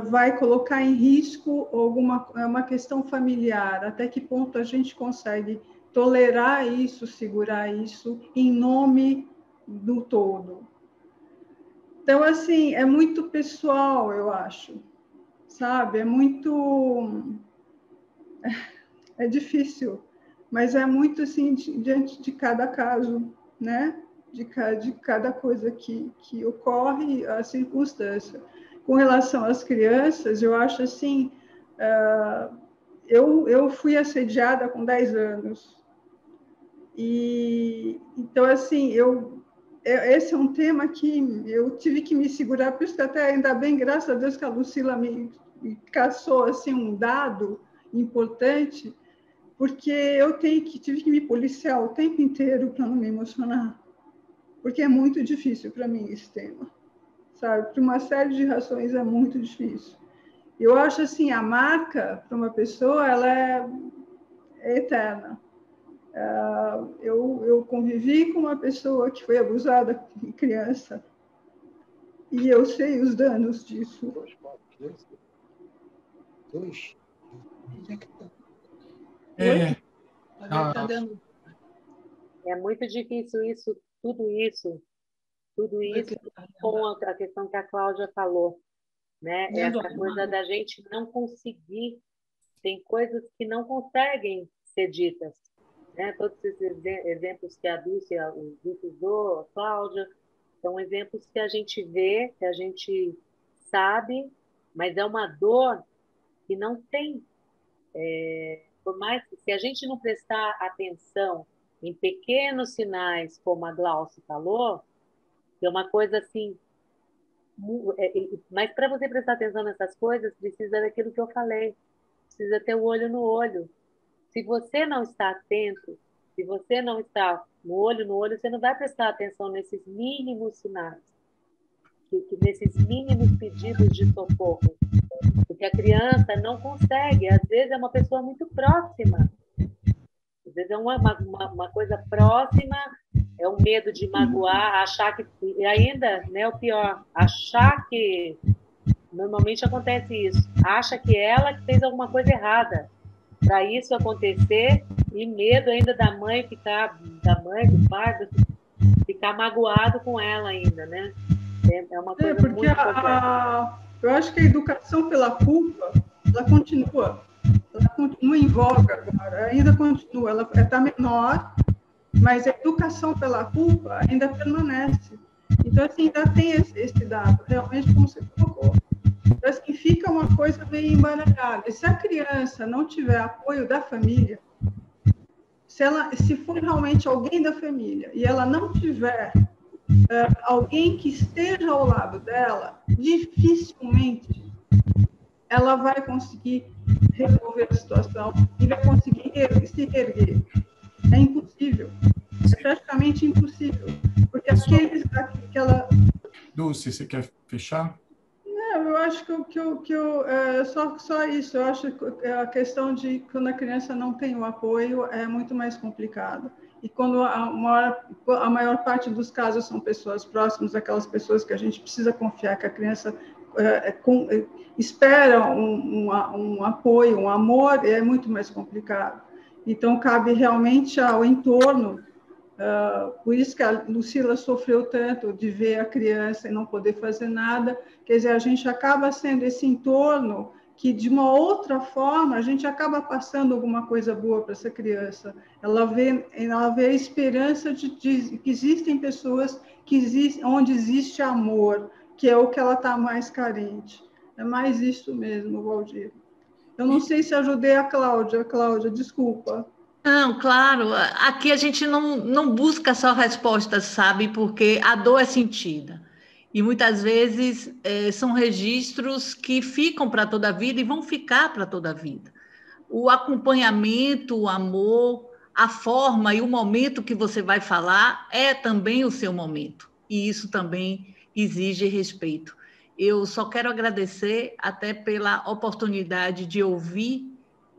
vai colocar em risco uma questão familiar, até que ponto a gente consegue tolerar isso, segurar isso, em nome do todo. Então, assim, é muito pessoal, eu acho, sabe? É difícil, mas é muito, assim, diante de cada caso, né? De cada coisa que ocorre, a circunstância. Com relação às crianças, eu acho assim, eu fui assediada com 10 anos. E, então, assim, esse é um tema que eu tive que me segurar, por isso que até, ainda bem, graças a Deus, que a Lucila me caçou, assim, um dado importante, porque eu tive que me policiar o tempo inteiro para não me emocionar, porque é muito difícil para mim esse tema, sabe? Por uma série de razões é muito difícil. Eu acho assim, a marca para uma pessoa, ela é eterna. Eu convivi com uma pessoa que foi abusada criança e eu sei os danos disso. É muito difícil tudo isso com a questão que a Cláudia falou, né? Essa coisa da gente não conseguir, tem coisas que não conseguem ser ditas, né? Todos esses exemplos que a Dulce usou, a Cláudia, são exemplos que a gente vê, que a gente sabe, mas é uma dor que não tem, por mais que, se a gente não prestar atenção em pequenos sinais, como a Glaucia falou, é uma coisa assim, mas para você prestar atenção nessas coisas, precisa daquilo que eu falei, precisa ter o olho no olho. Se você não está atento, se você não está no olho, você não vai prestar atenção nesses mínimos sinais, nesses mínimos pedidos de socorro. Porque a criança não consegue, às vezes é uma pessoa muito próxima, às vezes é uma coisa próxima, é um medo de magoar, achar que... E ainda, né, o pior, achar que... Normalmente acontece isso, acha que ela que fez alguma coisa errada para isso acontecer, e medo ainda da mãe, do pai, ficar magoado com ela ainda, né? É uma coisa porque muito complexa. Eu acho que a educação pela culpa, ela continua em voga agora, ainda continua, ela está menor, mas a educação pela culpa ainda permanece. Então, assim, ainda tem esse dado, realmente, como você colocou. Então, assim, fica uma coisa meio embaralhada. E se a criança não tiver apoio da família, se for realmente alguém da família e ela não tiver alguém que esteja ao lado dela, dificilmente ela vai conseguir resolver a situação e vai conseguir se erguer. É impossível. É praticamente impossível. Porque aquela... Dulce, você quer fechar? Eu acho só isso. Eu acho que a questão de quando a criança não tem o apoio é muito mais complicado. E quando a maior parte dos casos são pessoas próximas, aquelas pessoas que a gente precisa confiar que a criança espera um apoio, um amor, é muito mais complicado. Então, cabe realmente ao entorno. Por isso que a Lucila sofreu tanto de ver a criança e não poder fazer nada. Quer dizer, a gente acaba sendo esse entorno que, de uma outra forma, a gente acaba passando alguma coisa boa para essa criança. Ela vê a esperança de que existem pessoas onde existe amor, que é o que ela está mais carente. É mais isso mesmo, Valdir. Eu não sei se ajudei a Cláudia. Cláudia, desculpa. Não, claro, aqui a gente não busca só respostas, sabe, porque a dor é sentida. E muitas vezes são registros que ficam para toda a vida e vão ficar para toda a vida. O acompanhamento, o amor, a forma e o momento que você vai falar é também o seu momento. E isso também exige respeito. Eu só quero agradecer até pela oportunidade de ouvir,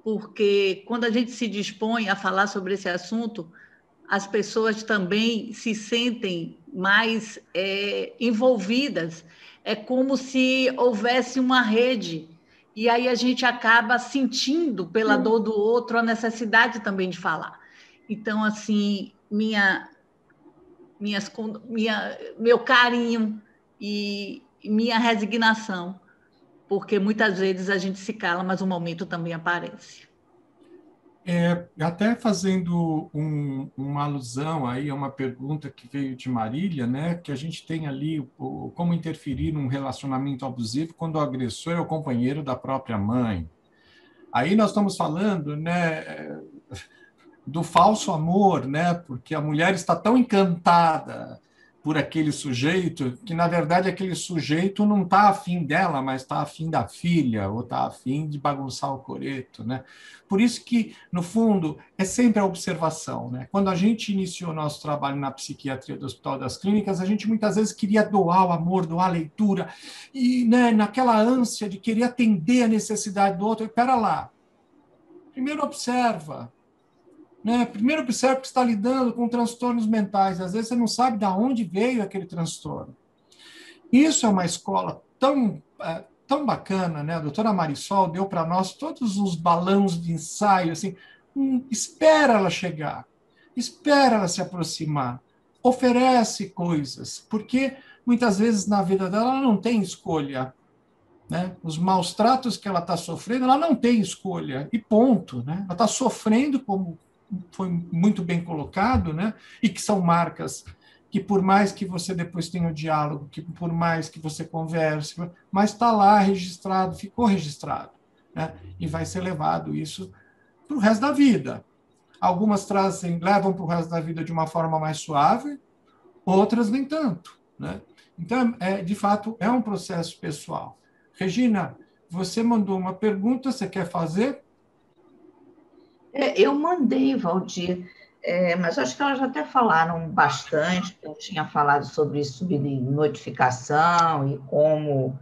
porque quando a gente se dispõe a falar sobre esse assunto, as pessoas também se sentem mais envolvidas. É como se houvesse uma rede, e aí a gente acaba sentindo pela dor do outro a necessidade também de falar. Então, assim, meu carinho e minha resignação, porque muitas vezes a gente se cala, mas o momento também aparece. Até fazendo uma alusão aí a uma pergunta que veio de Marília, né, que a gente tem ali como interferir num relacionamento abusivo quando o agressor é o companheiro da própria mãe. Aí nós estamos falando, né, do falso amor, né, porque a mulher está tão encantada por aquele sujeito que, na verdade, aquele sujeito não está afim dela, mas está afim da filha, ou está afim de bagunçar o coreto, né? Por isso que, no fundo, é sempre a observação, né? Quando a gente iniciou nosso trabalho na psiquiatria do Hospital das Clínicas, a gente muitas vezes queria doar o amor, doar a leitura, e, né, naquela ânsia de querer atender a necessidade do outro, espera lá, primeiro observa, né? Primeiro observa que está lidando com transtornos mentais. Às vezes você não sabe de onde veio aquele transtorno. Isso é uma escola tão bacana, né? A doutora Marisol deu para nós todos os balões de ensaio, assim, espera ela chegar, espera ela se aproximar, oferece coisas, porque muitas vezes na vida dela ela não tem escolha, né? Os maus tratos que ela está sofrendo, ela não tem escolha, e ponto, né? Ela está sofrendo, como foi muito bem colocado, né? E que são marcas que, por mais que você depois tenha o diálogo, que por mais que você converse, mas está lá registrado, ficou registrado, né? E vai ser levado isso para o resto da vida. Algumas levam para o resto da vida de uma forma mais suave, outras nem tanto, né? Então, de fato, é um processo pessoal. Regina, você mandou uma pergunta, você quer fazer? Eu mandei, Valdir, mas acho que elas até falaram bastante. Eu tinha falado sobre subnotificação e como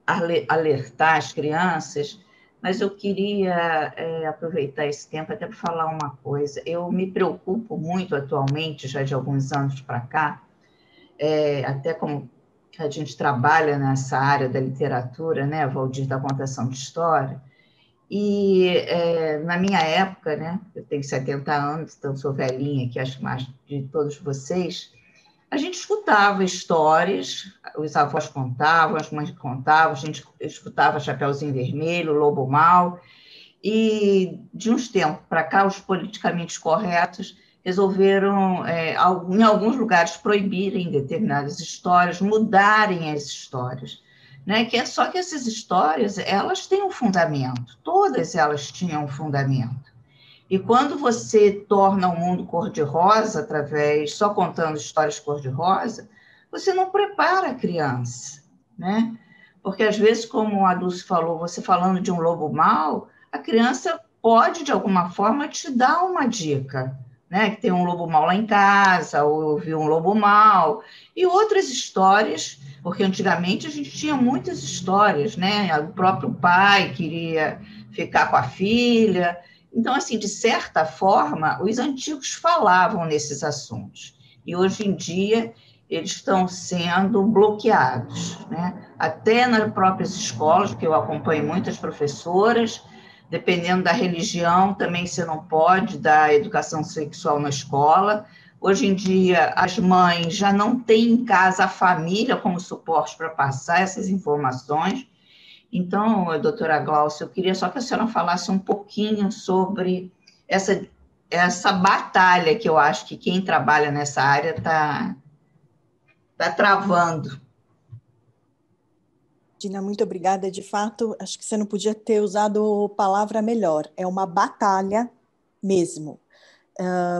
alertar as crianças, mas eu queria aproveitar esse tempo até para falar uma coisa. Eu me preocupo muito atualmente, já de alguns anos para cá, até como a gente trabalha nessa área da literatura, né, Valdir, da contação de história. E na minha época, né, eu tenho 70 anos, então sou velhinha aqui, acho mais de todos vocês, a gente escutava histórias, os avós contavam, as mães contavam, a gente escutava Chapeuzinho Vermelho, Lobo Mau, e de uns tempos para cá, os politicamente corretos resolveram, em alguns lugares, proibirem determinadas histórias, mudarem as histórias. Né? Só que essas histórias, elas têm um fundamento, todas elas tinham um fundamento. E quando você torna o mundo cor-de-rosa, só contando histórias cor-de-rosa, você não prepara a criança, né? Porque, às vezes, como a Dulce falou, você falando de um lobo mau, a criança pode, de alguma forma, te dar uma dica, né? Que tem um lobo mau lá em casa, ou eu vi um lobo mau, e outras histórias, porque antigamente a gente tinha muitas histórias, né? O próprio pai queria ficar com a filha. Então, assim, de certa forma, os antigos falavam nesses assuntos. E hoje em dia eles estão sendo bloqueados, né? Até nas próprias escolas, porque eu acompanho muitas professoras, dependendo da religião, também você não pode dar educação sexual na escola. Hoje em dia, as mães já não têm em casa a família como suporte para passar essas informações. Então, doutora Glaucia, eu queria só que a senhora falasse um pouquinho sobre essa batalha que eu acho que quem trabalha nessa área está travando. Dina, muito obrigada. De fato, acho que você não podia ter usado palavra melhor. É uma batalha mesmo.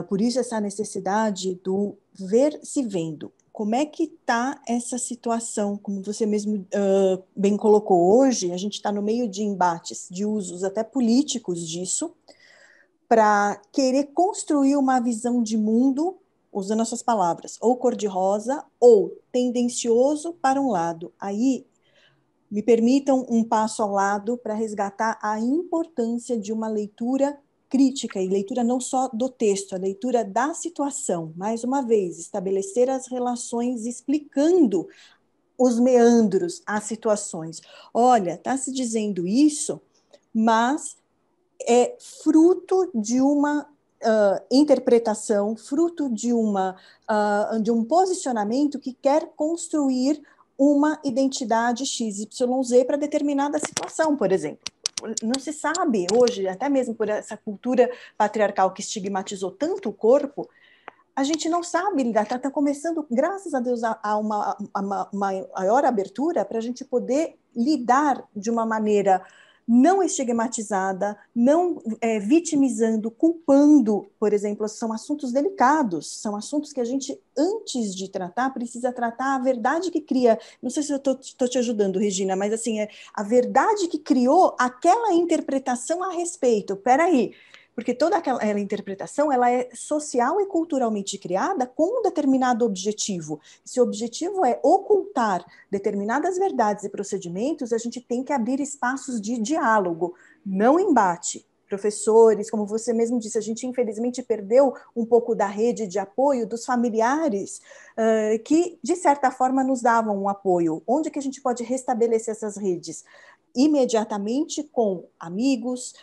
Por isso, essa necessidade do ver se vendo. Como é que está essa situação? Como você mesmo bem colocou hoje, a gente está no meio de embates, de usos até políticos disso, para querer construir uma visão de mundo, usando essas palavras, ou cor-de-rosa, ou tendencioso para um lado. Aí, me permitam um passo ao lado para resgatar a importância de uma leitura crítica e leitura não só do texto, a leitura da situação. Mais uma vez, estabelecer as relações explicando os meandros, as situações. Olha, está se dizendo isso, mas é fruto de uma interpretação, fruto de um posicionamento que quer construir uma identidade XYZ para determinada situação, por exemplo. Não se sabe hoje, até mesmo por essa cultura patriarcal que estigmatizou tanto o corpo, a gente não sabe lidar, está começando, graças a Deus, a uma maior abertura para a gente poder lidar de uma maneira não estigmatizada, não vitimizando, culpando, por exemplo, são assuntos delicados, são assuntos que a gente, antes de tratar, precisa tratar a verdade que cria, não sei se eu estou te ajudando, Regina, mas assim, a verdade que criou aquela interpretação a respeito, peraí, porque toda aquela interpretação ela é social e culturalmente criada com um determinado objetivo. Se o objetivo é ocultar determinadas verdades e procedimentos, a gente tem que abrir espaços de diálogo, não embate. Professores, como você mesmo disse, a gente infelizmente perdeu um pouco da rede de apoio dos familiares que, de certa forma, nos davam um apoio. Onde que a gente pode restabelecer essas redes? Imediatamente com amigos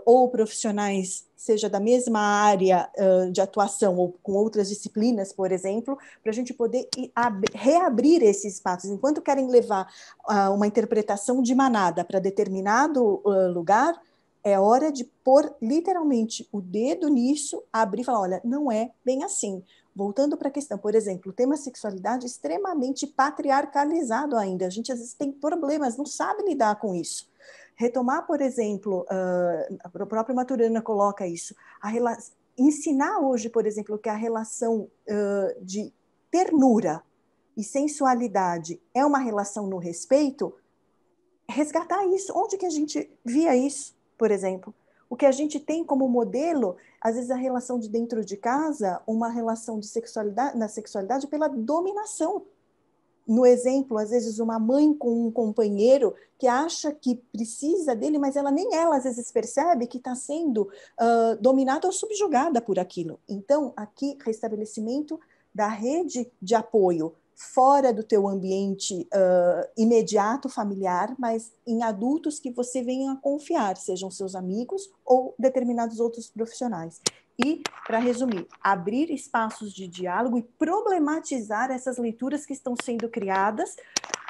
ou profissionais, seja da mesma área de atuação ou com outras disciplinas, por exemplo, para a gente poder reabrir esses espaços. Enquanto querem levar uma interpretação de manada para determinado lugar, é hora de pôr literalmente o dedo nisso, abrir e falar, olha, não é bem assim. Voltando para a questão, por exemplo, o tema sexualidade é extremamente patriarcalizado ainda. A gente às vezes tem problemas, não sabe lidar com isso. Retomar, por exemplo, a própria Maturana coloca isso, ensinar hoje, por exemplo, que a relação de ternura e sensualidade é uma relação no respeito, resgatar isso. Onde que a gente via isso, por exemplo? O que a gente tem como modelo, às vezes a relação de dentro de casa, uma relação de sexualidade, na sexualidade pela dominação. No exemplo, às vezes uma mãe com um companheiro que acha que precisa dele, mas ela às vezes percebe que está sendo dominada ou subjugada por aquilo. Então, aqui, restabelecimento da rede de apoio, fora do teu ambiente imediato, familiar, mas em adultos que você venha a confiar, sejam seus amigos ou determinados outros profissionais. E, para resumir, abrir espaços de diálogo e problematizar essas leituras que estão sendo criadas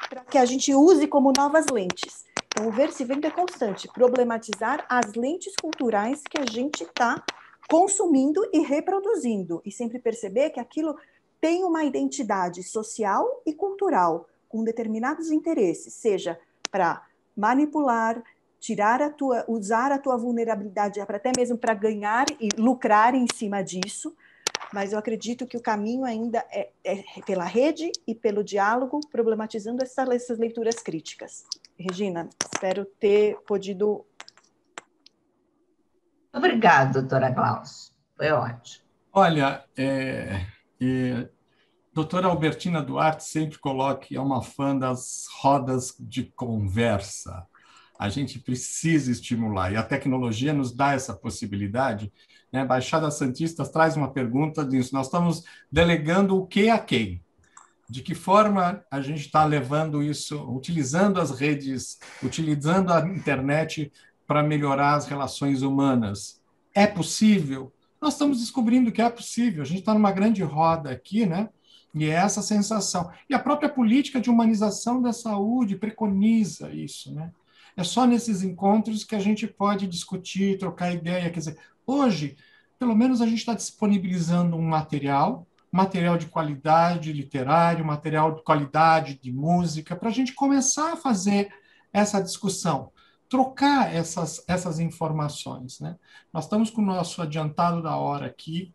para que a gente use como novas lentes. Então, o ver se vendo é constante, problematizar as lentes culturais que a gente está consumindo e reproduzindo, e sempre perceber que aquilo tem uma identidade social e cultural, com determinados interesses, seja para manipular, usar a tua vulnerabilidade até mesmo para ganhar e lucrar em cima disso, mas eu acredito que o caminho ainda é pela rede e pelo diálogo, problematizando essas leituras críticas. Regina, espero ter podido... Obrigada, doutora Klaus. Foi ótimo. Olha, doutora Albertina Duarte sempre coloca que é uma fã das rodas de conversa. A gente precisa estimular, e a tecnologia nos dá essa possibilidade. Né? Baixada Santista traz uma pergunta disso. Nós estamos delegando o que a quem? De que forma a gente está levando isso, utilizando as redes, utilizando a internet para melhorar as relações humanas? É possível? Nós estamos descobrindo que é possível. A gente está numa grande roda aqui, né? E é essa sensação. E a própria política de humanização da saúde preconiza isso, né? É só nesses encontros que a gente pode discutir, trocar ideia. Quer dizer, hoje, pelo menos a gente está disponibilizando um material de qualidade literário, material de qualidade de música, para a gente começar a fazer essa discussão, trocar essas informações, né? Nós estamos com o nosso adiantado da hora aqui.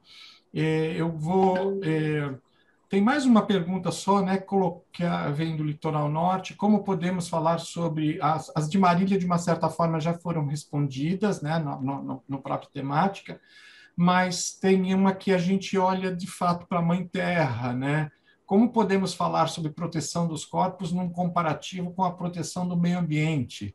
Eu vou... Tem mais uma pergunta só, né? Que vem do Litoral Norte. Como podemos falar sobre... As de Marília, de uma certa forma, já foram respondidas, né? No próprio temática, mas tem uma que a gente olha, de fato, para a Mãe Terra, né? Como podemos falar sobre proteção dos corpos num comparativo com a proteção do meio ambiente?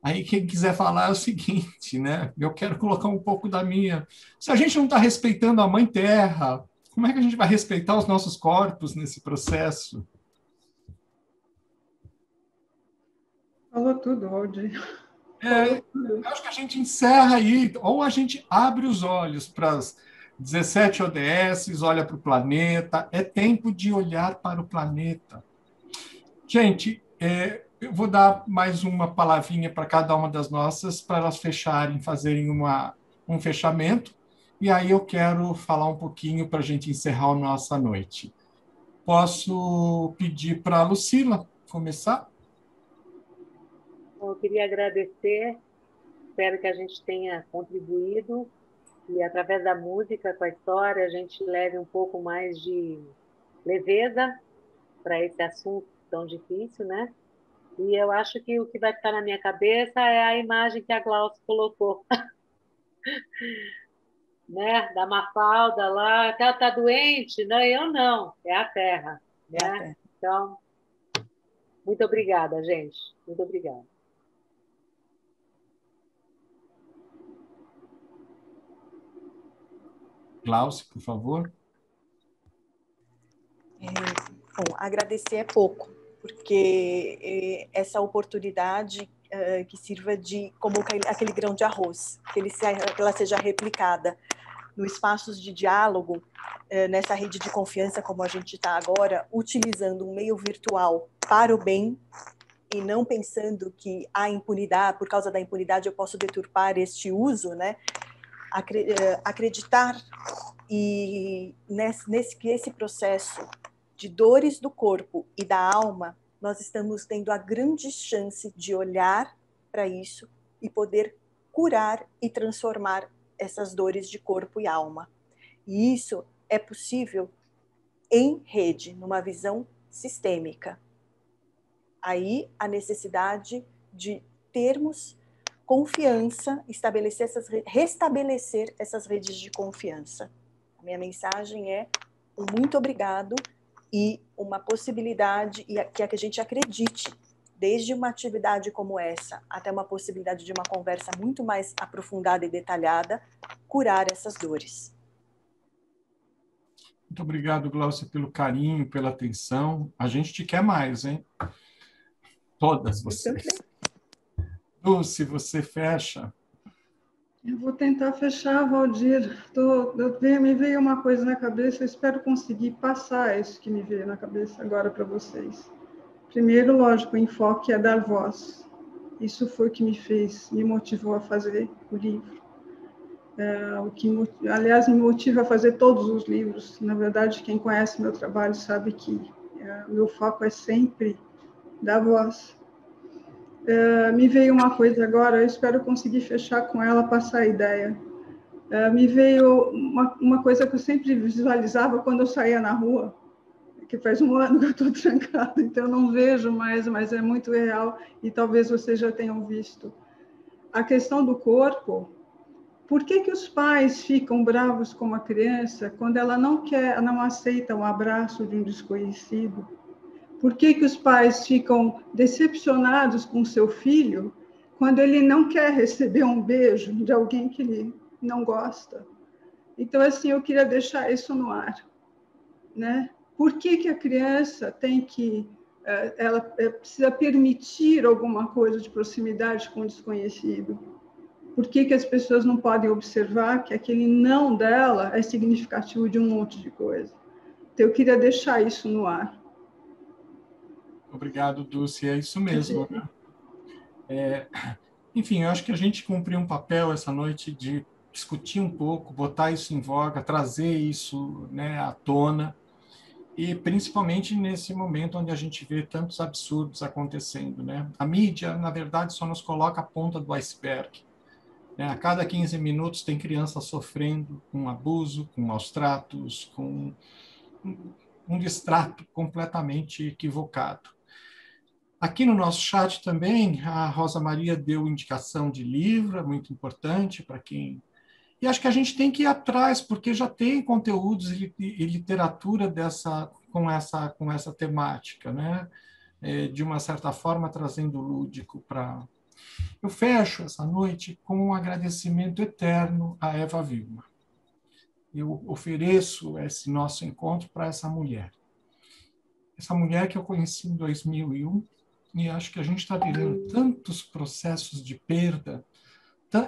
Aí quem quiser falar é o seguinte, né? Eu quero colocar um pouco da minha. Se a gente não está respeitando a Mãe Terra, como é que a gente vai respeitar os nossos corpos nesse processo? Falou tudo, Aldir. Eu acho que a gente encerra aí, ou a gente abre os olhos para as 17 ODS, olha para o planeta. É tempo de olhar para o planeta. Gente, eu vou dar mais uma palavrinha para cada uma das nossas, para elas fecharem, fazerem um fechamento, e aí eu quero falar um pouquinho para a gente encerrar a nossa noite. Posso pedir para a Lucila começar? Eu queria agradecer, espero que a gente tenha contribuído e, através da música, com a história, a gente leve um pouco mais de leveza para esse assunto tão difícil, né? E eu acho que o que vai ficar na minha cabeça é a imagem que a Glaucia colocou, né? Da Mafalda lá, que ela está doente, não, eu não, é a Terra, né? Então, muito obrigada, gente, muito obrigada. Glaucia, por favor. Bom, agradecer é pouco, porque essa oportunidade que sirva de como aquele grão de arroz, que ela seja replicada no espaços de diálogo, nessa rede de confiança como a gente está agora, utilizando um meio virtual para o bem e não pensando que a impunidade, por causa da impunidade, eu posso deturpar este uso, né? Acreditar e que esse processo de dores do corpo e da alma, nós estamos tendo a grande chance de olhar para isso e poder curar e transformar essas dores de corpo e alma. E isso é possível em rede, numa visão sistêmica. Aí a necessidade de termos confiança, restabelecer essas redes de confiança. A minha mensagem é um muito obrigado e uma possibilidade que a gente acredite, desde uma atividade como essa até uma possibilidade de uma conversa muito mais aprofundada e detalhada, curar essas dores. Muito obrigado, Glaucia, pelo carinho, pela atenção. A gente te quer mais, hein? Todas vocês. Dulce, você fecha? Eu vou tentar fechar, Valdir. Me veio uma coisa na cabeça, eu espero conseguir passar isso que me veio na cabeça agora para vocês. Primeiro, lógico, o enfoque é dar voz. Isso foi o que me motivou a fazer o livro. Aliás, me motiva a fazer todos os livros. Na verdade, quem conhece meu trabalho sabe que meu foco é sempre dar voz. Me veio uma coisa agora, eu espero conseguir fechar com ela, passar a ideia. Me veio uma coisa que eu sempre visualizava quando eu saía na rua, que faz um ano que eu estou trancada, então eu não vejo mais, mas é muito real, e talvez vocês já tenham visto. A questão do corpo, por que os pais ficam bravos com uma criança quando ela não aceita um abraço de um desconhecido? Por que os pais ficam decepcionados com seu filho quando ele não quer receber um beijo de alguém que ele não gosta? Então, assim, eu queria deixar isso no ar, né? Por que a criança ela precisa permitir alguma coisa de proximidade com o desconhecido? Por que as pessoas não podem observar que aquele não dela é significativo de um monte de coisa? Então, eu queria deixar isso no ar. Obrigado, Dulce. É isso mesmo. Enfim, eu acho que a gente cumpriu um papel essa noite de discutir um pouco, botar isso em voga, trazer isso, né, à tona, e principalmente nesse momento onde a gente vê tantos absurdos acontecendo, né? A mídia, na verdade, só nos coloca a ponta do iceberg. Né? A cada 15 minutos tem criança sofrendo com abuso, com maus tratos, com um distrato completamente equivocado. Aqui no nosso chat também, a Rosa Maria deu indicação de livro, é muito importante para quem... E acho que a gente tem que ir atrás, porque já tem conteúdos e literatura com essa temática, né? De uma certa forma, trazendo o lúdico para... Eu fecho essa noite com um agradecimento eterno a Eva Vilma. Eu ofereço esse nosso encontro para essa mulher. Essa mulher que eu conheci em 2001, e acho que a gente está vivendo tantos processos de perda.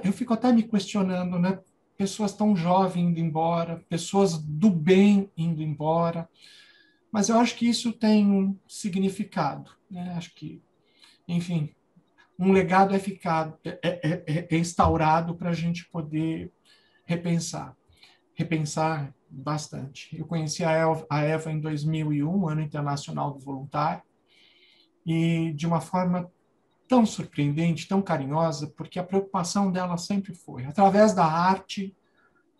Eu fico até me questionando, né? Pessoas tão jovens indo embora, pessoas do bem indo embora. Mas eu acho que isso tem um significado, né? Acho que, enfim, um legado é instaurado para a gente poder repensar bastante. Eu conheci a Eva em 2001, Ano Internacional do Voluntário, e de uma forma tão surpreendente, tão carinhosa, porque a preocupação dela sempre foi, através da arte,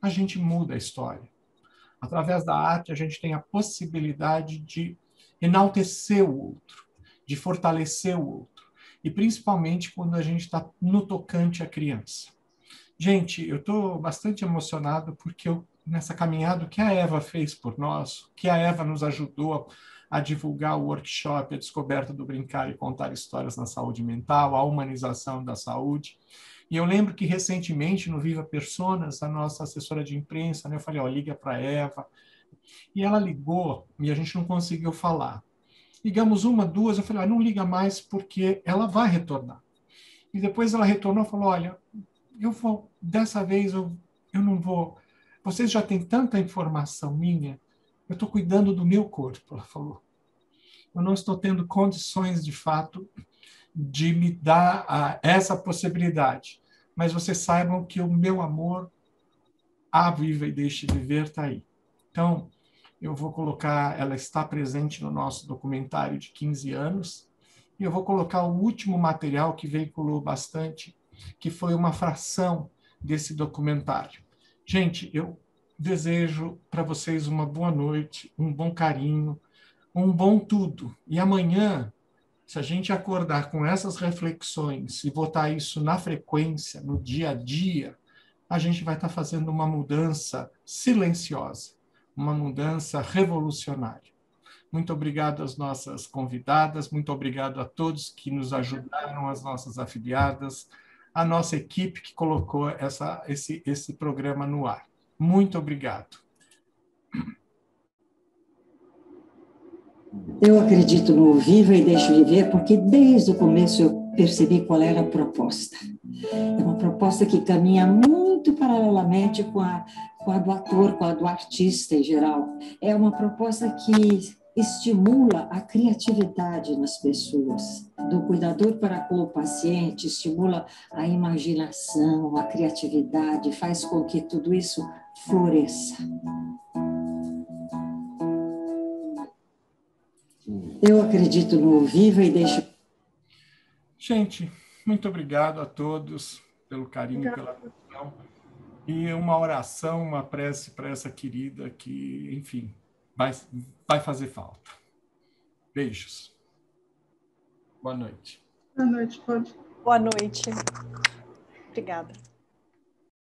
a gente muda a história. Através da arte, a gente tem a possibilidade de enaltecer o outro, de fortalecer o outro, e principalmente quando a gente está no tocante à criança. Gente, eu estou bastante emocionado porque nessa caminhada que a Eva fez por nós, que a Eva nos ajudou a divulgar o workshop, a descoberta do brincar e contar histórias na saúde mental, a humanização da saúde. E eu lembro que recentemente no Viva Personas, a nossa assessora de imprensa, né, eu falei, liga para a Eva. E ela ligou e a gente não conseguiu falar. Ligamos uma, duas, eu falei, não liga mais porque ela vai retornar. E depois ela retornou e falou, olha, dessa vez eu não vou, vocês já têm tanta informação minha, eu estou cuidando do meu corpo, ela falou. Eu não estou tendo condições, de fato, de me dar essa possibilidade. Mas vocês saibam que o meu amor, viva e deixe de viver, está aí. Então, eu vou colocar, ela está presente no nosso documentário de 15 anos, e eu vou colocar o último material que veiculou bastante, que foi uma fração desse documentário. Gente, eu desejo para vocês uma boa noite, um bom carinho, um bom tudo. E amanhã, se a gente acordar com essas reflexões e botar isso na frequência, no dia a dia, a gente vai estar fazendo uma mudança silenciosa, uma mudança revolucionária. Muito obrigado às nossas convidadas, muito obrigado a todos que nos ajudaram, as nossas afiliadas, a nossa equipe que colocou esse programa no ar. Muito obrigado. Eu acredito no Viva e Deixe Viver, porque desde o começo eu percebi qual era a proposta. É uma proposta que caminha muito paralelamente com a do ator, com a do artista em geral. É uma proposta que estimula a criatividade nas pessoas, do cuidador para com o paciente, estimula a imaginação, a criatividade, faz com que tudo isso floresça. Eu acredito no Viva e Deixe. Gente, muito obrigado a todos pelo carinho, pela atenção. E uma oração, uma prece para essa querida que, enfim, vai fazer falta. Beijos. Boa noite. Boa noite, pode. Boa noite. Obrigada.